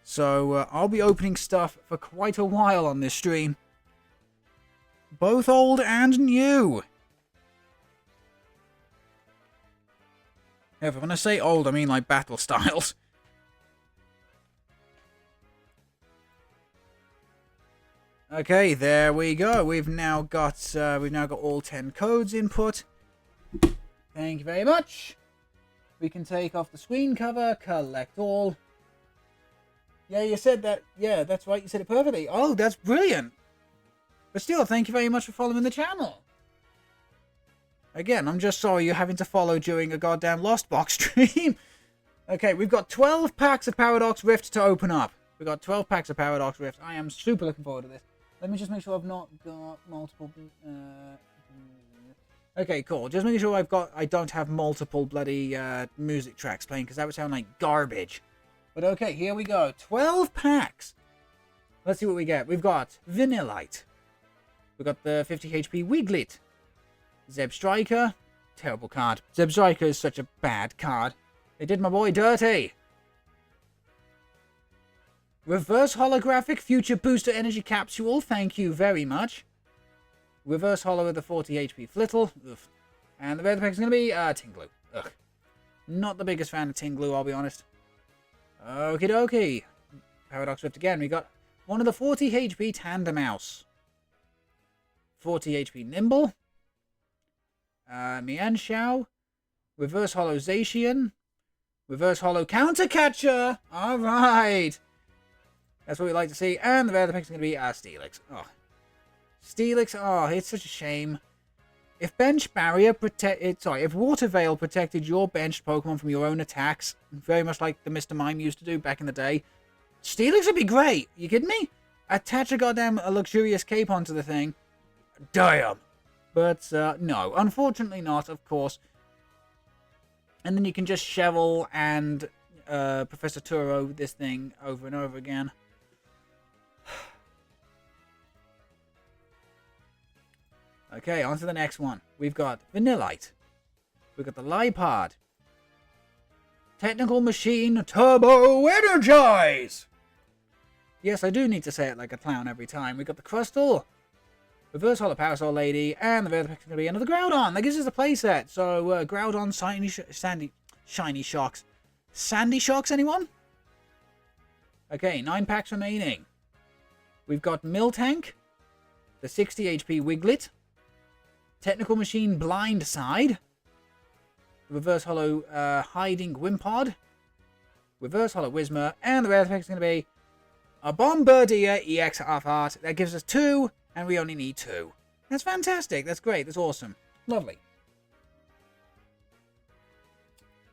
[SPEAKER 1] So I'll be opening stuff for quite a while on this stream. Both old and new. Yeah, when I say old, I mean like battle styles. Okay, there we go. We've now got all 10 codes input. Thank you very much. We can take off the screen cover, collect all. Yeah, you said that. Yeah, that's right. You said it perfectly. Oh, that's brilliant. But still, thank you very much for following the channel. Again, I'm just sorry you're having to follow during a goddamn Lost Box stream. Okay, we've got 12 packs of Paradox Rift to open up. We've got 12 packs of Paradox Rift. I am super looking forward to this. Let me just make sure I've not got multiple... Okay, cool. Just making sure I don't have multiple bloody music tracks playing, because that would sound like garbage. But okay, here we go. 12 packs. Let's see what we get. We've got Vanillite. We've got the 50 HP Wiglet. Zeb Striker. Terrible card. Zeb Striker is such a bad card. They did my boy dirty. Reverse Holographic Future Booster Energy Capsule. Thank you very much. Reverse Holo with the 40 HP Flittle. Ugh. And the red pack is going to be Tinglu. Ugh. Not the biggest fan of Tinglu, I'll be honest. Okie dokie. Paradox Rift again. We got one of the 40 HP Tandemaus. 40 HP Nimble. Mianxiao. Reverse Holo Zacian. Reverse Holo Countercatcher. Alright. That's what we like to see. And the other pick is going to be Steelix. Oh. Steelix, oh, it's such a shame. If Bench Barrier if Water Veil protected your benched Pokemon from your own attacks, very much like the Mr. Mime used to do back in the day, Steelix would be great. You kidding me? Attach a luxurious cape onto the thing. Damn. But, no. Unfortunately not, of course. And then you can just Cheryl and Professor Turo this thing over and over again. Okay, on to the next one. We've got Vanillite. We've got the Lipard. Technical Machine Turbo Energize! Yes, I do need to say it like a clown every time. We've got the Crustle. Reverse Holo Parasol Lady. And the very next is going to be another Groudon. That gives us a playset. So, Groudon, Shiny Shocks. Sandy Shocks, anyone? Okay, 9 packs remaining. We've got Miltank. The 60 HP Wiglet. Technical Machine Blindside. Reverse Holo Hiding Wimpod. Reverse Holo Whismur. And the rare effect is going to be a Bombardier EX Half Art. That gives us 2, and we only need 2. That's fantastic. That's great. That's awesome. Lovely.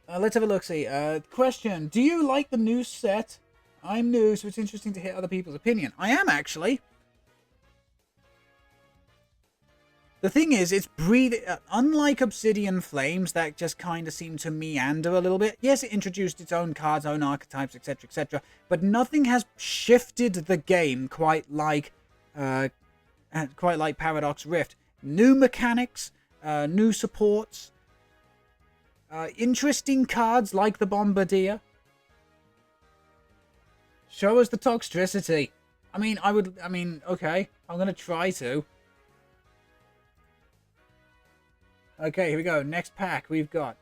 [SPEAKER 1] Let's have a look-see. Question. Do you like the new set? I'm new, so it's interesting to hear other people's opinion. I am, actually. The thing is, it's breathing... unlike Obsidian Flames, that just kind of seemed to meander a little bit. Yes, it introduced its own cards, own archetypes, etc., etc. But nothing has shifted the game quite like Paradox Rift. New mechanics, new supports, interesting cards like the Bombardier. Show us the toxicity. Okay, I'm going to try to. Okay, here we go. Next pack, we've got...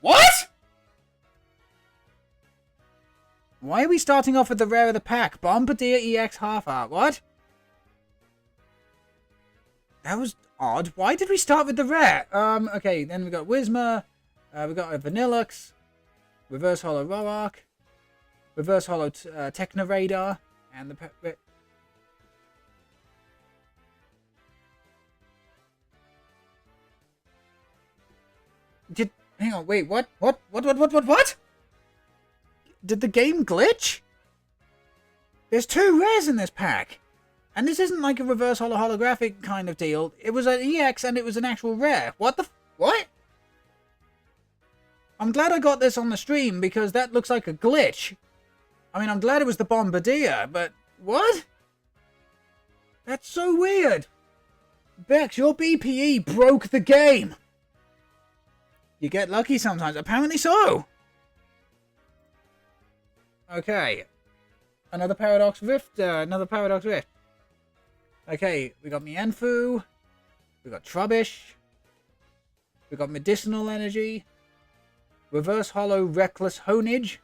[SPEAKER 1] What? Why are we starting off with the rare of the pack? Bombardier EX Half Art. What? That was odd. Why did we start with the rare? Okay, then we got Whismer. We got a Vanillux. Reverse Holo Roark. Reverse Holo Techno Radar. And the... Hang on, wait, what? What? Did the game glitch? There's 2 rares in this pack. And this isn't like a reverse holographic kind of deal. It was an EX and it was an actual rare. What? I'm glad I got this on the stream because that looks like a glitch. I mean, I'm glad it was the Bombardier, but what? That's so weird. Bex, your BPE broke the game. You get lucky sometimes. Apparently so. Okay. Another Paradox Rift. Okay, we got Mienfoo. We got Trubbish. We got Medicinal Energy. Reverse Holo Reckless Honage.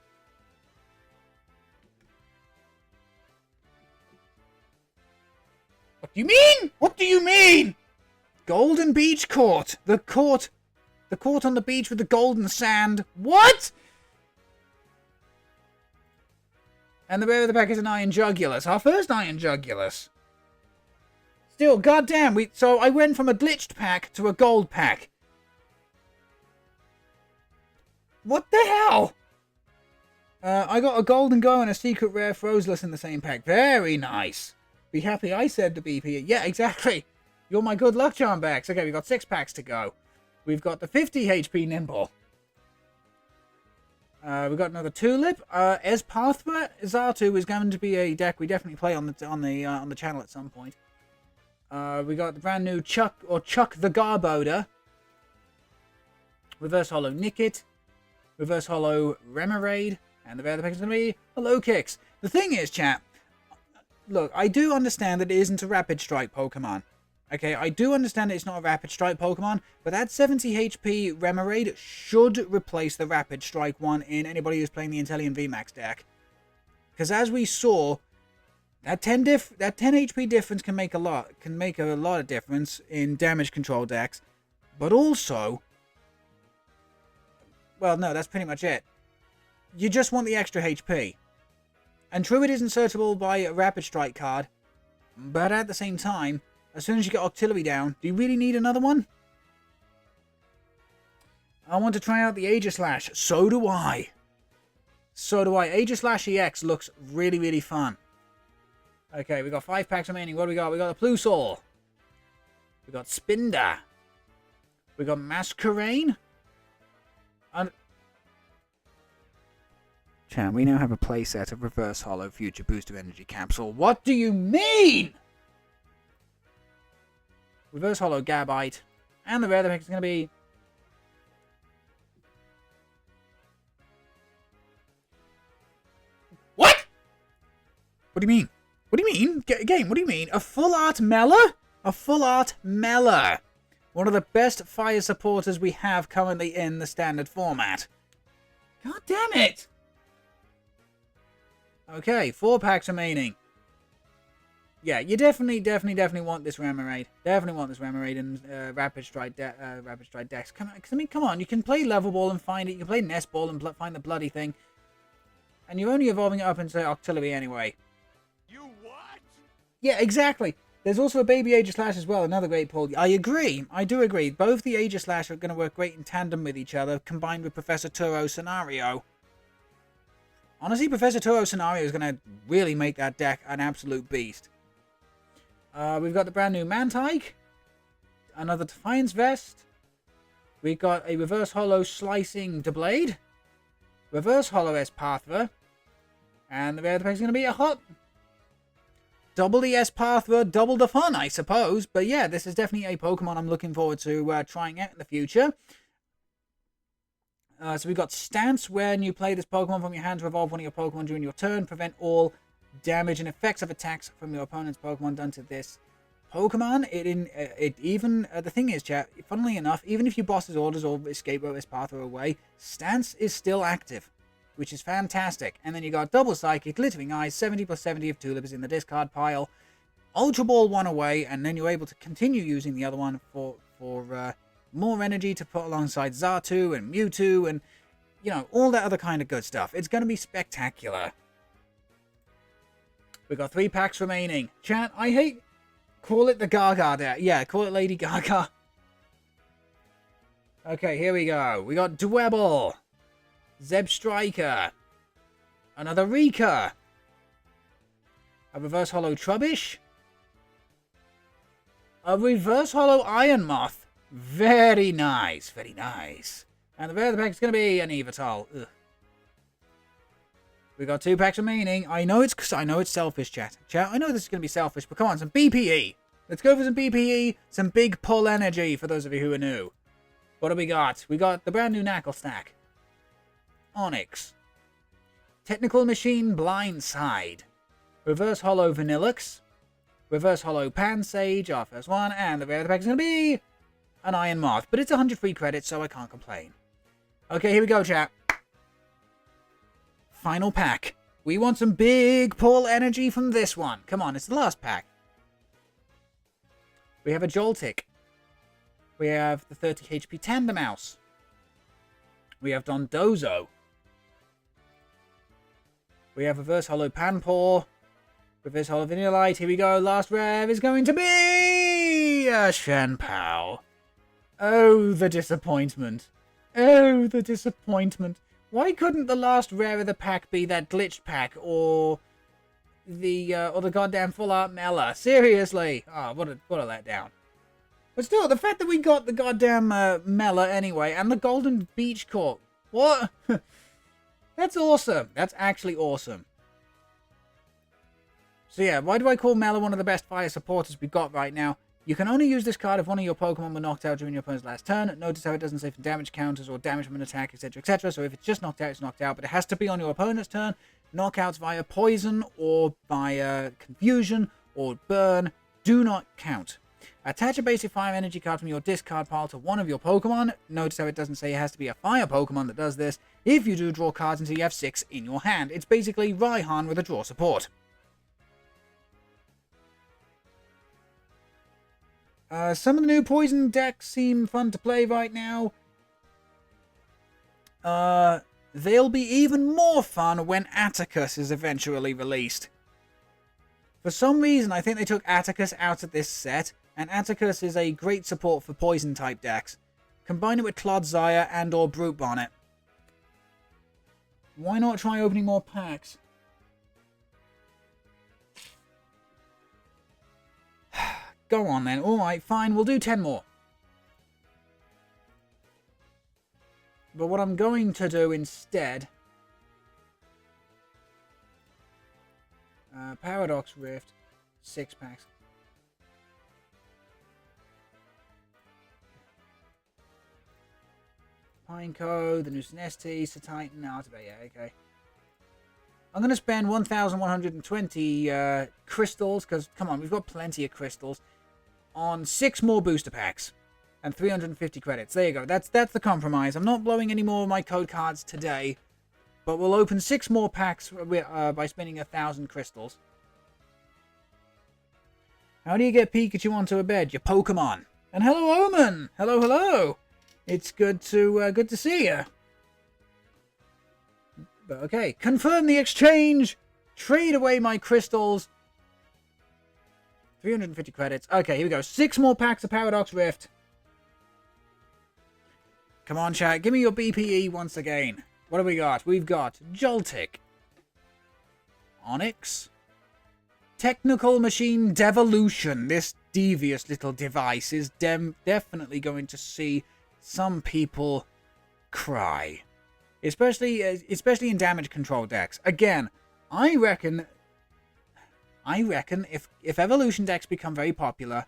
[SPEAKER 1] What do you mean? What do you mean? Golden Beach Court. The court on the beach with the golden sand. What? And the rare of the pack is an Iron Jugulus. Our first Iron Jugulus. Still, goddamn. So I went from a glitched pack to a gold pack. What the hell? I got a Golden Go and a Secret Rare Frozeless in the same pack. Very nice. Be happy I said the BP. Yeah, exactly. You're my good luck charm backs. Okay, we've got 6 packs to go. We've got the 50 HP Nimble. We've got another Tulip. Esparthra Zartu is going to be a deck we definitely play on the channel at some point. We got the brand new Chuck the Garboda. Reverse Holo Nickit. Reverse Holo Remoraid. And the rare of the pack is going to be Hello Kicks. The thing is, chat, look, I do understand that it isn't a Rapid Strike Pokemon. Okay, I do understand it's not a Rapid Strike Pokemon, but that 70 HP Remoraid should replace the Rapid Strike one in anybody who's playing the Inteleon VMAX deck. Because as we saw, that 10 HP difference can make a lot of difference in damage control decks, but also, well, no, that's pretty much it. You just want the extra HP. And true, it isn't searchable by a Rapid Strike card, but at the same time, as soon as you get Octillery down, do you really need another one? I want to try out the Aegislash. So do I. Aegislash EX looks really, really fun. Okay, we got 5 packs remaining. What do we got? We got a Plusor. We got Spinder. We got Masquerain. And chat, we now have a playset of Reverse Holo Future Booster Energy Capsule. What do you mean? Reverse Holo Gabite. And the rare of the pack is going to be... What? What do you mean? What do you mean? Game, what do you mean? A full art Mela? A full art Mela. One of the best fire supporters we have currently in the standard format. God damn it! Okay, 4 packs remaining. Yeah, you definitely want this Remoraid. Definitely want this Remoraid in Rapid Strike decks. Come on, you can play Level Ball and find it. You can play Nest Ball and find the bloody thing. And you're only evolving it up into Octillery anyway.
[SPEAKER 2] You what?
[SPEAKER 1] Yeah, exactly. There's also a Baby Aegislash as well, another great pull. I agree. I do agree. Both the Aegislash are going to work great in tandem with each other, combined with Professor Turo's Scenario. Honestly, Professor Turo's Scenario is going to really make that deck an absolute beast. We've got the brand new Mantike. Another Defiance Vest. We've got a Reverse Holo Slicing Blade. Reverse Holo Esparthra. And the rare of the pack is going to be a hot... Double the Esparthra, double the fun, I suppose. But yeah, this is definitely a Pokemon I'm looking forward to trying out in the future. So we've got Stance. When you play this Pokemon from your hand to evolve one of your Pokemon during your turn, prevent all damage and effects of attacks from your opponent's Pokemon done to this Pokemon. The thing is, chat, funnily enough, even if you boss his orders or escape Esparthra away, Stance is still active, which is fantastic. And then you got Double Psychic, Glittering Eyes, 70 plus 70 of Tulip is in the discard pile. Ultra Ball one away, and then you're able to continue using the other one for more energy to put alongside Xatu and Mewtwo and, you know, all that other kind of good stuff. It's going to be spectacular. We've got 3 packs remaining. Chat, I hate... Call it the Gaga there. Yeah, call it Lady Gaga. Okay, here we go. We got Dwebble. Zeb Striker. Another Rika. A Reverse Holo Trubbish. A Reverse Holo Iron Moth. Very nice. Very nice. And the rare of the pack is going to be an Evital. Ugh. We got 2 packs remaining. I know it's selfish, chat. I know this is going to be selfish, but come on, some BPE. Let's go for some BPE, some big pull energy for those of you who are new. What do we got? We got the brand new Knuckle Stack. Onyx. Technical Machine Blindside. Reverse Holo Vanillux. Reverse Holo Pansage, our first one. And the rare of the pack is going to be an Iron Moth. But it's 100 free credits, so I can't complain. Okay, here we go, chat. Final pack. We want some big pull energy from this one. Come on, it's the last pack. We have a Joltik. We have the 30 HP Tandemaus. We have Dondozo. We have Reverse Holo Panpour. Reverse Holo Vanillite. Here we go. Last rare is going to be a Shenpao. Oh, the disappointment. Oh, the disappointment. Why couldn't the last rare of the pack be that glitched pack or the goddamn full art Mela? Seriously. Oh, what a letdown. But still, the fact that we got the goddamn Mela anyway and the Golden Beach Court. What? That's awesome. That's actually awesome. So yeah, why do I call Mela one of the best fire supporters we've got right now? You can only use this card if one of your Pokemon were knocked out during your opponent's last turn. Notice how it doesn't say for damage counters or damage from an attack, etc, etc. So if it's just knocked out, it's knocked out. But it has to be on your opponent's turn. Knockouts via poison or via confusion or burn do not count. Attach a basic fire energy card from your discard pile to one of your Pokemon. Notice how it doesn't say it has to be a fire Pokemon that does this. If you do, draw cards until you have 6 in your hand. It's basically Raihan with a draw support. Some of the new poison decks seem fun to play right now. They'll be even more fun when Atticus is eventually released. For some reason, I think they took Atticus out of this set, and Atticus is a great support for poison-type decks. Combine it with Clodsire and or Brute Bonnet. Why not try opening more packs? Go on then. Alright, fine. We'll do 10 more. But what I'm going to do instead... Paradox Rift. 6 packs. Pineco, the new Sinesti, Satitan, Artifact, yeah, okay. I'm going to spend 1,120 crystals, because, come on, we've got plenty of crystals, on 6 more booster packs. And 350 credits. There you go. That's the compromise. I'm not blowing any more of my code cards today, but we'll open 6 more packs by spending 1,000 crystals. How do you get Pikachu onto a bed? Your Pokemon. And hello, Omen! Hello, hello! It's good to see you. But okay, confirm the exchange! Trade away my crystals. 350 credits. Okay, here we go. 6 more packs of Paradox Rift. Come on, chat. Give me your BPE once again. What have we got? We've got Joltik. Onyx. Technical Machine Devolution. This devious little device is definitely going to see some people cry. Especially in damage control decks. Again, I reckon if evolution decks become very popular,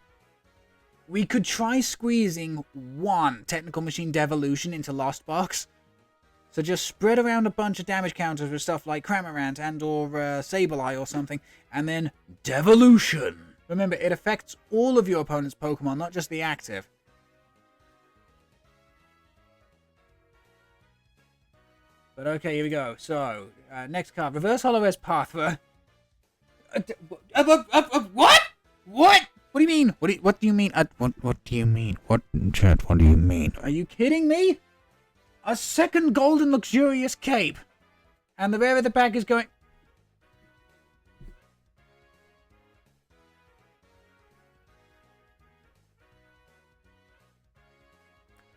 [SPEAKER 1] we could try squeezing 1 Technical Machine Devolution into Lost Box. So just spread around a bunch of damage counters with stuff like Cramorant and or Sableye or something, and then Devolution. Remember, it affects all of your opponent's Pokemon, not just the active. But okay, here we go. So, next card. Reverse Holo Esparthra. What? What? What do you mean? What do you mean? What do you mean? What, chat, what do you mean? Are you kidding me? A second golden luxurious cape. And the rare of the pack is going...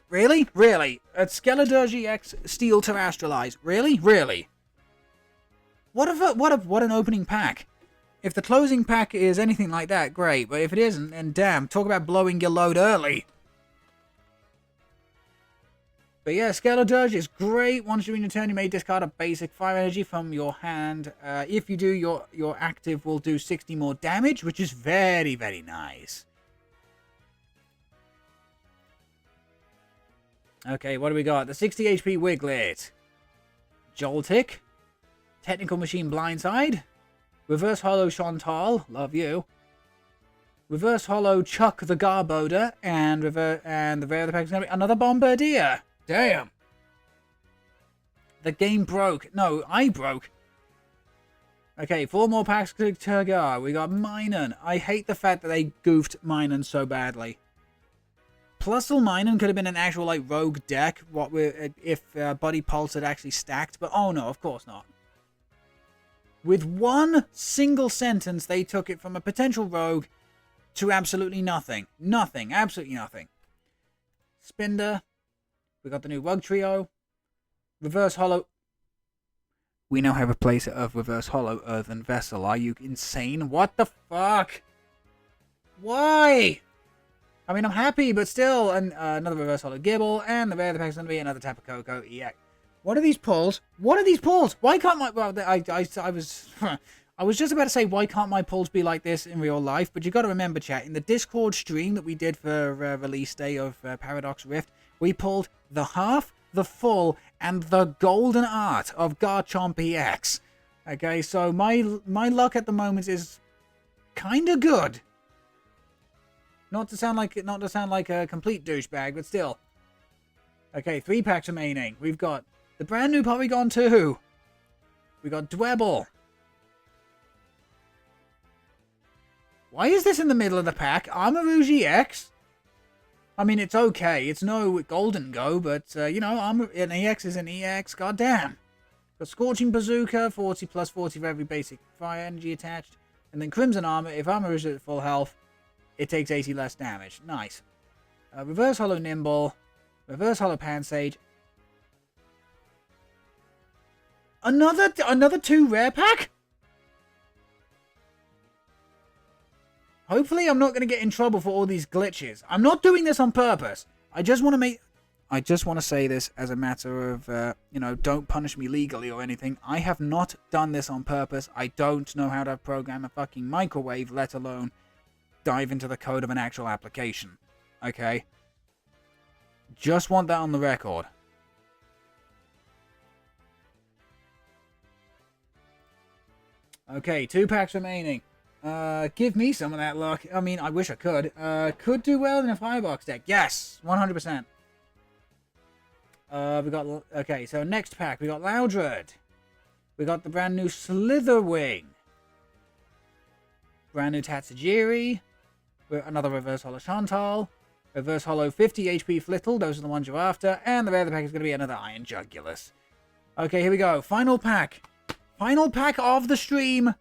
[SPEAKER 1] Really? Really? A Skeledirge X Steel Terrestrialize? Really? Really? What an opening pack. If the closing pack is anything like that, great. But if it isn't, then damn, talk about blowing your load early. But yeah, Skeledirge is great. Once during your turn, you may discard a basic fire energy from your hand. If you do, your active will do 60 more damage, which is very, very nice. Okay, what do we got? The 60 HP Wiglet. Joltik. Technical Machine Blindside. Reverse Hollow Chantal. Love you. Reverse Hollow Chuck the Garboder. And the rare of the pack is going to be another Bombardier. Damn. The game broke. No, I broke. Okay, 4 more packs to Turgar. We got Minun. I hate the fact that they goofed Minun so badly. Plusle Minun could have been an actual, like, rogue deck if Buddy Pulse had actually stacked, but oh no, of course not. With one single sentence, they took it from a potential rogue to absolutely nothing. Nothing. Absolutely nothing. Spinder. We got the new Rug Trio. Reverse Hollow. We now have a placer of Reverse Hollow Earthen Vessel. Are you insane? What the fuck? Why? I mean, I'm happy, but still, another Reverse Hollow Gibble, and the rare of the pack is going to be another Tapu Koko EX. What are these pulls? What are these pulls? Why can't my... Well, I was just about to say, why can't my pulls be like this in real life? But you got to remember, chat, in the Discord stream that we did for release day of Paradox Rift, we pulled the half, the full, and the golden art of Garchomp EX. Okay, so my luck at the moment is kind of good. Not to sound like a complete douchebag, but still. Okay, 3 packs remaining. We've got the brand new Porygon 2. We got Dwebble. Why is this in the middle of the pack? Armarouge EX? I mean, it's okay. It's no Golden Go, but, you know, an EX is an EX. Goddamn. Got Scorching Bazooka, 40 plus 40 for every basic fire energy attached. And then Crimson Armor. If Armarouge is at full health, it takes 80 less damage. Nice. Reverse Hollow Nimble. Reverse Hollow Pansage. Another 2 rare pack? Hopefully I'm not going to get in trouble for all these glitches. I'm not doing this on purpose. I just want to say this as a matter of, you know, don't punish me legally or anything. I have not done this on purpose. I don't know how to program a fucking microwave, let alone dive into the code of an actual application. Okay? Just want that on the record. Okay, 2 packs remaining. Give me some of that luck. I mean, I wish I could. Could do well in a Firebox deck. Yes, 100%. We got... Okay, so next pack. We got Loudred. We got the brand new Slitherwing. Brand new Tatsujiri. Another Reverse Hollow Chantal. Reverse Hollow 50 HP Flittle. Those are the ones you're after. And the rare of the pack is going to be another Iron Jugulus. Okay, here we go. Final pack. Final pack of the stream.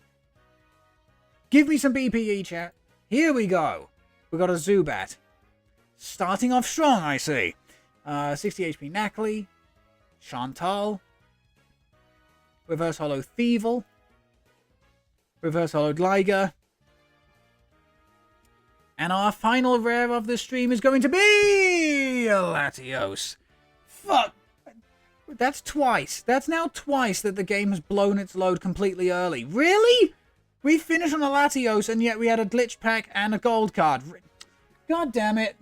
[SPEAKER 1] Give me some BPE, chat. Here we go. We got a Zubat. Starting off strong, I see. 60 HP Knackley. Chantal. Reverse Hollow Thievul. Reverse Hollow Gligar. And our final rare of the stream is going to be Latios. Fuck. That's twice. That's now twice that the game has blown its load completely early. Really? We finished on a Latios and yet we had a glitch pack and a gold card. God damn it.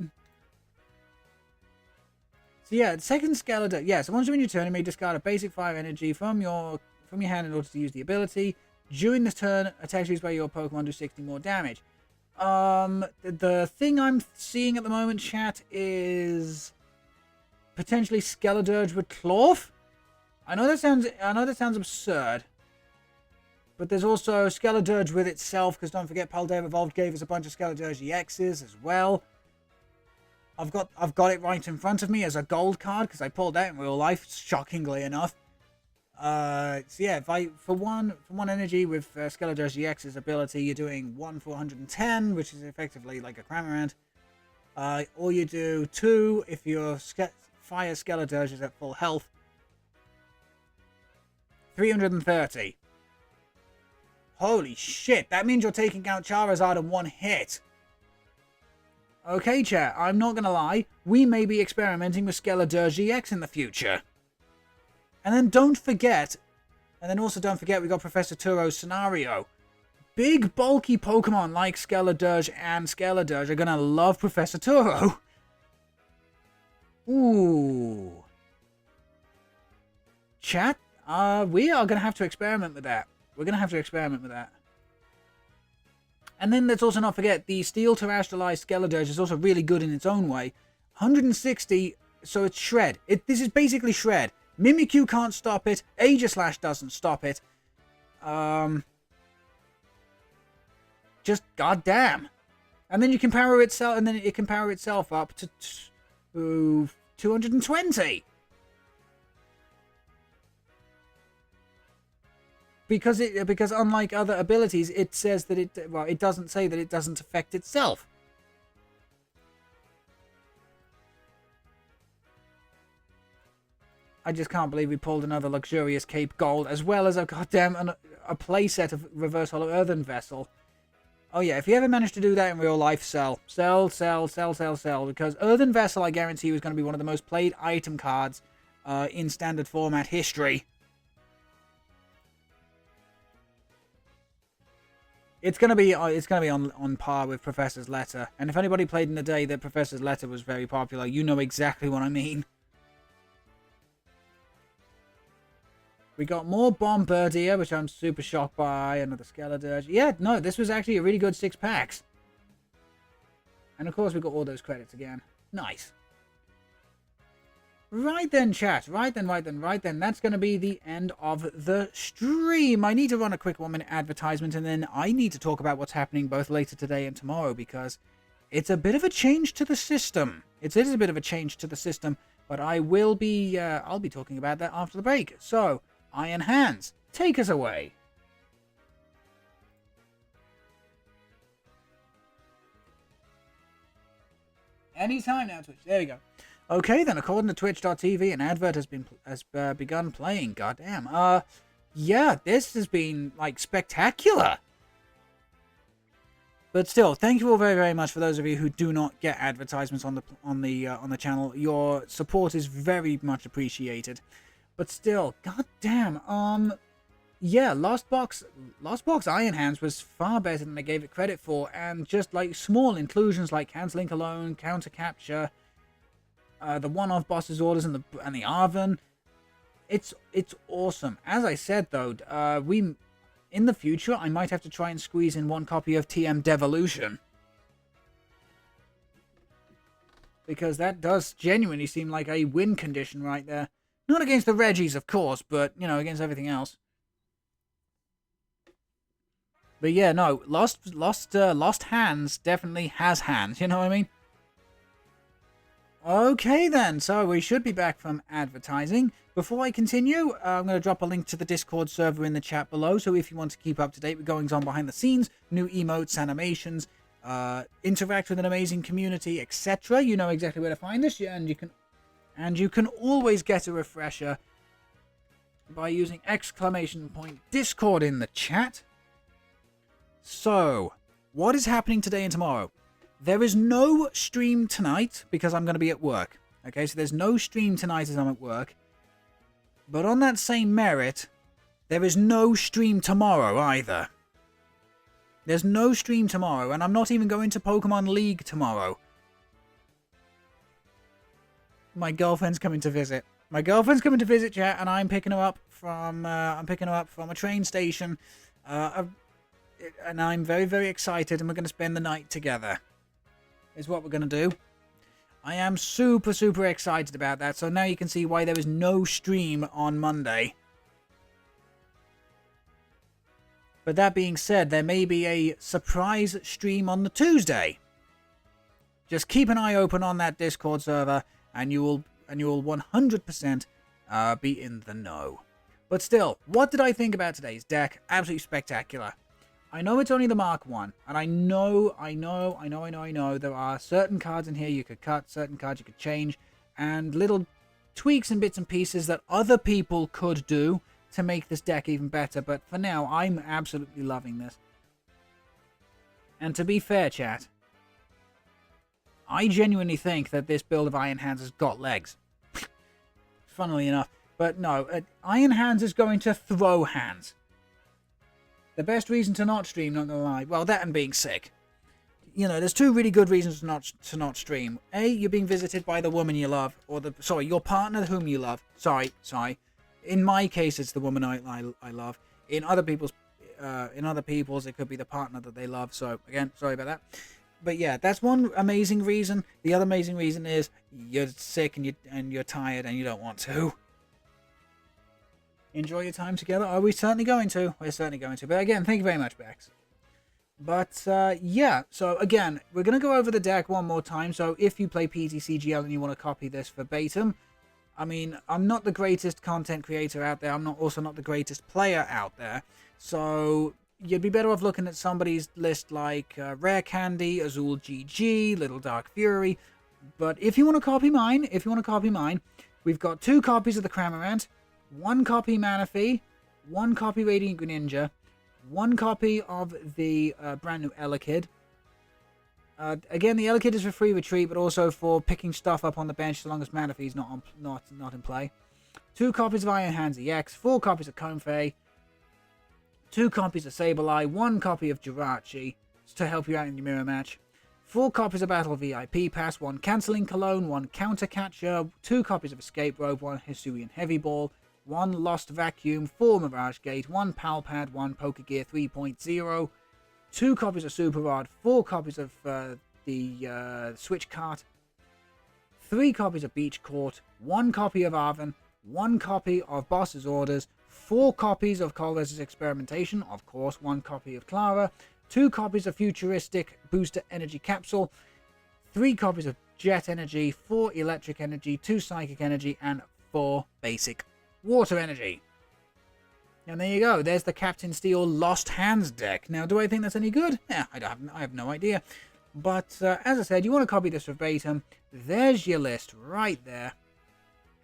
[SPEAKER 1] So yeah, second Skeletor. Yeah, so once you're in your turn, you may discard a basic fire energy from your hand in order to use the ability. During this turn, attacks used by your Pokemon do 60 more damage. The thing I'm seeing at the moment, chat, is potentially Skeledirge with Clorf. I know that sounds absurd. But there's also Skeledirge with itself, because don't forget Paldea Evolved gave us a bunch of Skeledirge EXs as well. I've got it right in front of me as a gold card, because I pulled that in real life, shockingly enough. So yeah, for one energy with Skeledirge EX's ability, you're doing 1 for 110, which is effectively like a Cramorant. Or you do 2 if your Fire Skeledirge is at full health. 330. Holy shit, that means you're taking out Charizard in one hit. Okay, chat, I'm not gonna lie, we may be experimenting with Skeledirge EX in the future. And then don't forget, we got Professor Turo's scenario. Big, bulky Pokemon like Skeledirge and Skeledirge are gonna love Professor Turo. Ooh. Chat, we are gonna have to experiment with that. We're going to have to experiment with that. And then let's also not forget, the Steel Terrestrialized Skeledirge is also really good in its own way. 160, so it's Shred. This is basically Shred. Mimikyu can't stop it. Aegislash doesn't stop it. Just goddamn. And then you can power itself, and then it can power itself up to 220. Because unlike other abilities, it says that it doesn't say that it doesn't affect itself. I just can't believe we pulled another luxurious Cape Gold, as well as a goddamn a playset of Reverse Hollow Earthen Vessel. Oh yeah, if you ever manage to do that in real life, sell. Sell, because Earthen Vessel, I guarantee you, is going to be one of the most played item cards in standard format history. It's gonna be on par with Professor's Letter, and if anybody played in the day that Professor's Letter was very popular, you know exactly what I mean. We got more Bombardier, which I'm super shocked by. Another Skeledirge. Yeah, no, this was actually a really good 6 packs. And of course we got all those credits again. Nice. Right then, chat. Right then. That's going to be the end of the stream. I need to run a quick 1-minute advertisement, and then I need to talk about what's happening both later today and tomorrow, because it's a bit of a change to the system. It is a bit of a change to the system, but I'll be talking about that after the break. So, Iron Hands, take us away. Anytime now, Twitch. There we go. Okay, then, according to Twitch.tv, an advert has begun playing. Goddamn. Yeah, this has been, like, spectacular. But still, thank you all very, very much for those of you who do not get advertisements on the channel. Your support is very much appreciated. But still, goddamn. Yeah, Lost Box Iron Hands was far better than I gave it credit for, and just like small inclusions like Canceling Alone, Counter Capture, the one-off boss's orders and the Arven. It's awesome. As I said though, in the future I might have to try and squeeze in one copy of TM Devolution, because that does genuinely seem like a win condition right there. Not against the Reggies, of course, but you know, against everything else. But yeah, no, Lost Hands definitely has hands. You know what I mean? Okay then, so we should be back from advertising. Before I continue, I'm going to drop a link to the Discord server in the chat below, so if you want to keep up to date with goings on behind the scenes, new emotes, animations, interact with an amazing community, etc., you know exactly where to find us, and you can always get a refresher by using !Discord in the chat. So, what is happening today and tomorrow? There is no stream tonight because I'm going to be at work. Okay, so there's no stream tonight as I'm at work. But on that same merit, there is no stream tomorrow either. There's no stream tomorrow, and I'm not even going to Pokemon League tomorrow. My girlfriend's coming to visit. My girlfriend's coming to visit, chat, and I'm picking her up from a train station. And I'm very, very excited, and we're going to spend the night together. Is what we're going to do. I am super, super excited about that. So now you can see why there is no stream on Monday. But that being said, there may be a surprise stream on the Tuesday. Just keep an eye open on that Discord server, and you will 100% be in the know. But still, what did I think about today's deck? Absolutely spectacular. I know it's only the Mark 1, and I know, there are certain cards in here you could cut, certain cards you could change, and little tweaks and bits and pieces that other people could do to make this deck even better, but for now, I'm absolutely loving this. And to be fair, chat, I genuinely think that this build of Iron Hands has got legs. Funnily enough. But no, Iron Hands is going to throw hands. The best reason to not stream, not gonna lie, well, that and being sick. You know, there's two really good reasons to not stream. A, you're being visited by the woman you love, or your partner whom you love. Sorry. In my case, it's the woman I love. In other people's, it could be the partner that they love. So again, sorry about that. But yeah, that's one amazing reason. The other amazing reason is you're sick and you're tired and you don't want to. Enjoy your time together. Are we certainly going to? We're certainly going to. But again, thank you very much, Bex. But yeah, so again, we're going to go over the deck one more time. So if you play PTCGL and you want to copy this verbatim, I mean, I'm not the greatest content creator out there. I'm also not the greatest player out there. So you'd be better off looking at somebody's list like Rare Candy, Azul GG, Little Dark Fury. But if you want to copy mine, we've got 2 copies of the Cramorant, 1 copy Manaphy, 1 copy Radiant Greninja, 1 copy of the brand new Elekid. Again, the Elekid is for free retreat, but also for picking stuff up on the bench so long as Manaphy is not in play. 2 copies of Iron Hands EX, 4 copies of Comfey, 2 copies of Sableye, 1 copy of Jirachi to help you out in your mirror match, 4 copies of Battle VIP Pass, 1 Cancelling Cologne, 1 Counter Catcher, 2 copies of Escape Rope, 1 Hisuian Heavy Ball, 1 Lost Vacuum, 4 Mirage Gate, 1 Pal Pad, 1 Pokegear 3.0, 2 copies of Super Rod, 4 copies of the Switch Cart, 3 copies of Beach Court, 1 copy of Arven, 1 copy of Boss's Orders, 4 copies of Colress's Experimentation, of course, 1 copy of Clara, 2 copies of Futuristic Booster Energy Capsule, 3 copies of Jet Energy, 4 Electric Energy, 2 Psychic Energy, and 4 Basic Water Energy. And there you go. There's the Captain Steel Lost Hands deck. Now, do I think that's any good? Yeah, I have no idea. But as I said, you want to copy this verbatim. There's your list right there.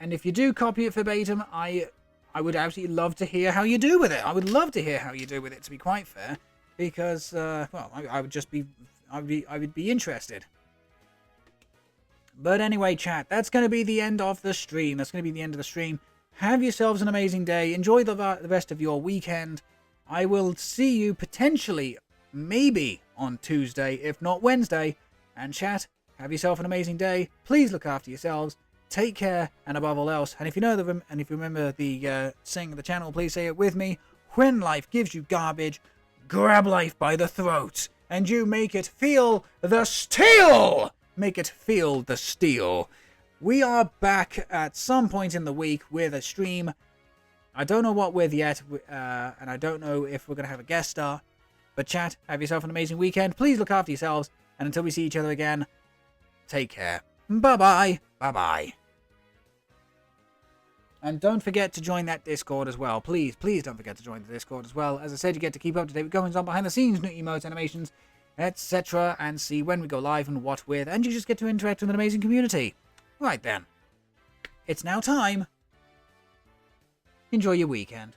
[SPEAKER 1] And if you do copy it verbatim, I would absolutely love to hear how you do with it. I would love to hear how you do with it, to be quite fair, because well, I would be interested. But anyway, chat, that's going to be the end of the stream. Have yourselves an amazing day. Enjoy the rest of your weekend. I will see you potentially, maybe on Tuesday, if not Wednesday. And chat, have yourself an amazing day. Please look after yourselves. Take care, and above all else, and if you remember the saying of the channel, please say it with me. When life gives you garbage, grab life by the throat, and you make it feel the steel. Make it feel the steel. We are back at some point in the week with a stream. I don't know what with yet, and I don't know if we're going to have a guest star. But chat, have yourself an amazing weekend. Please look after yourselves, and until we see each other again, take care. Bye-bye. Bye-bye. And don't forget to join that Discord as well. Please don't forget to join the Discord as well. As I said, you get to keep up to date with goings on behind the scenes, new emotes, animations, etc. And see when we go live and what with. And you just get to interact with an amazing community. Right then. It's now time. Enjoy your weekend.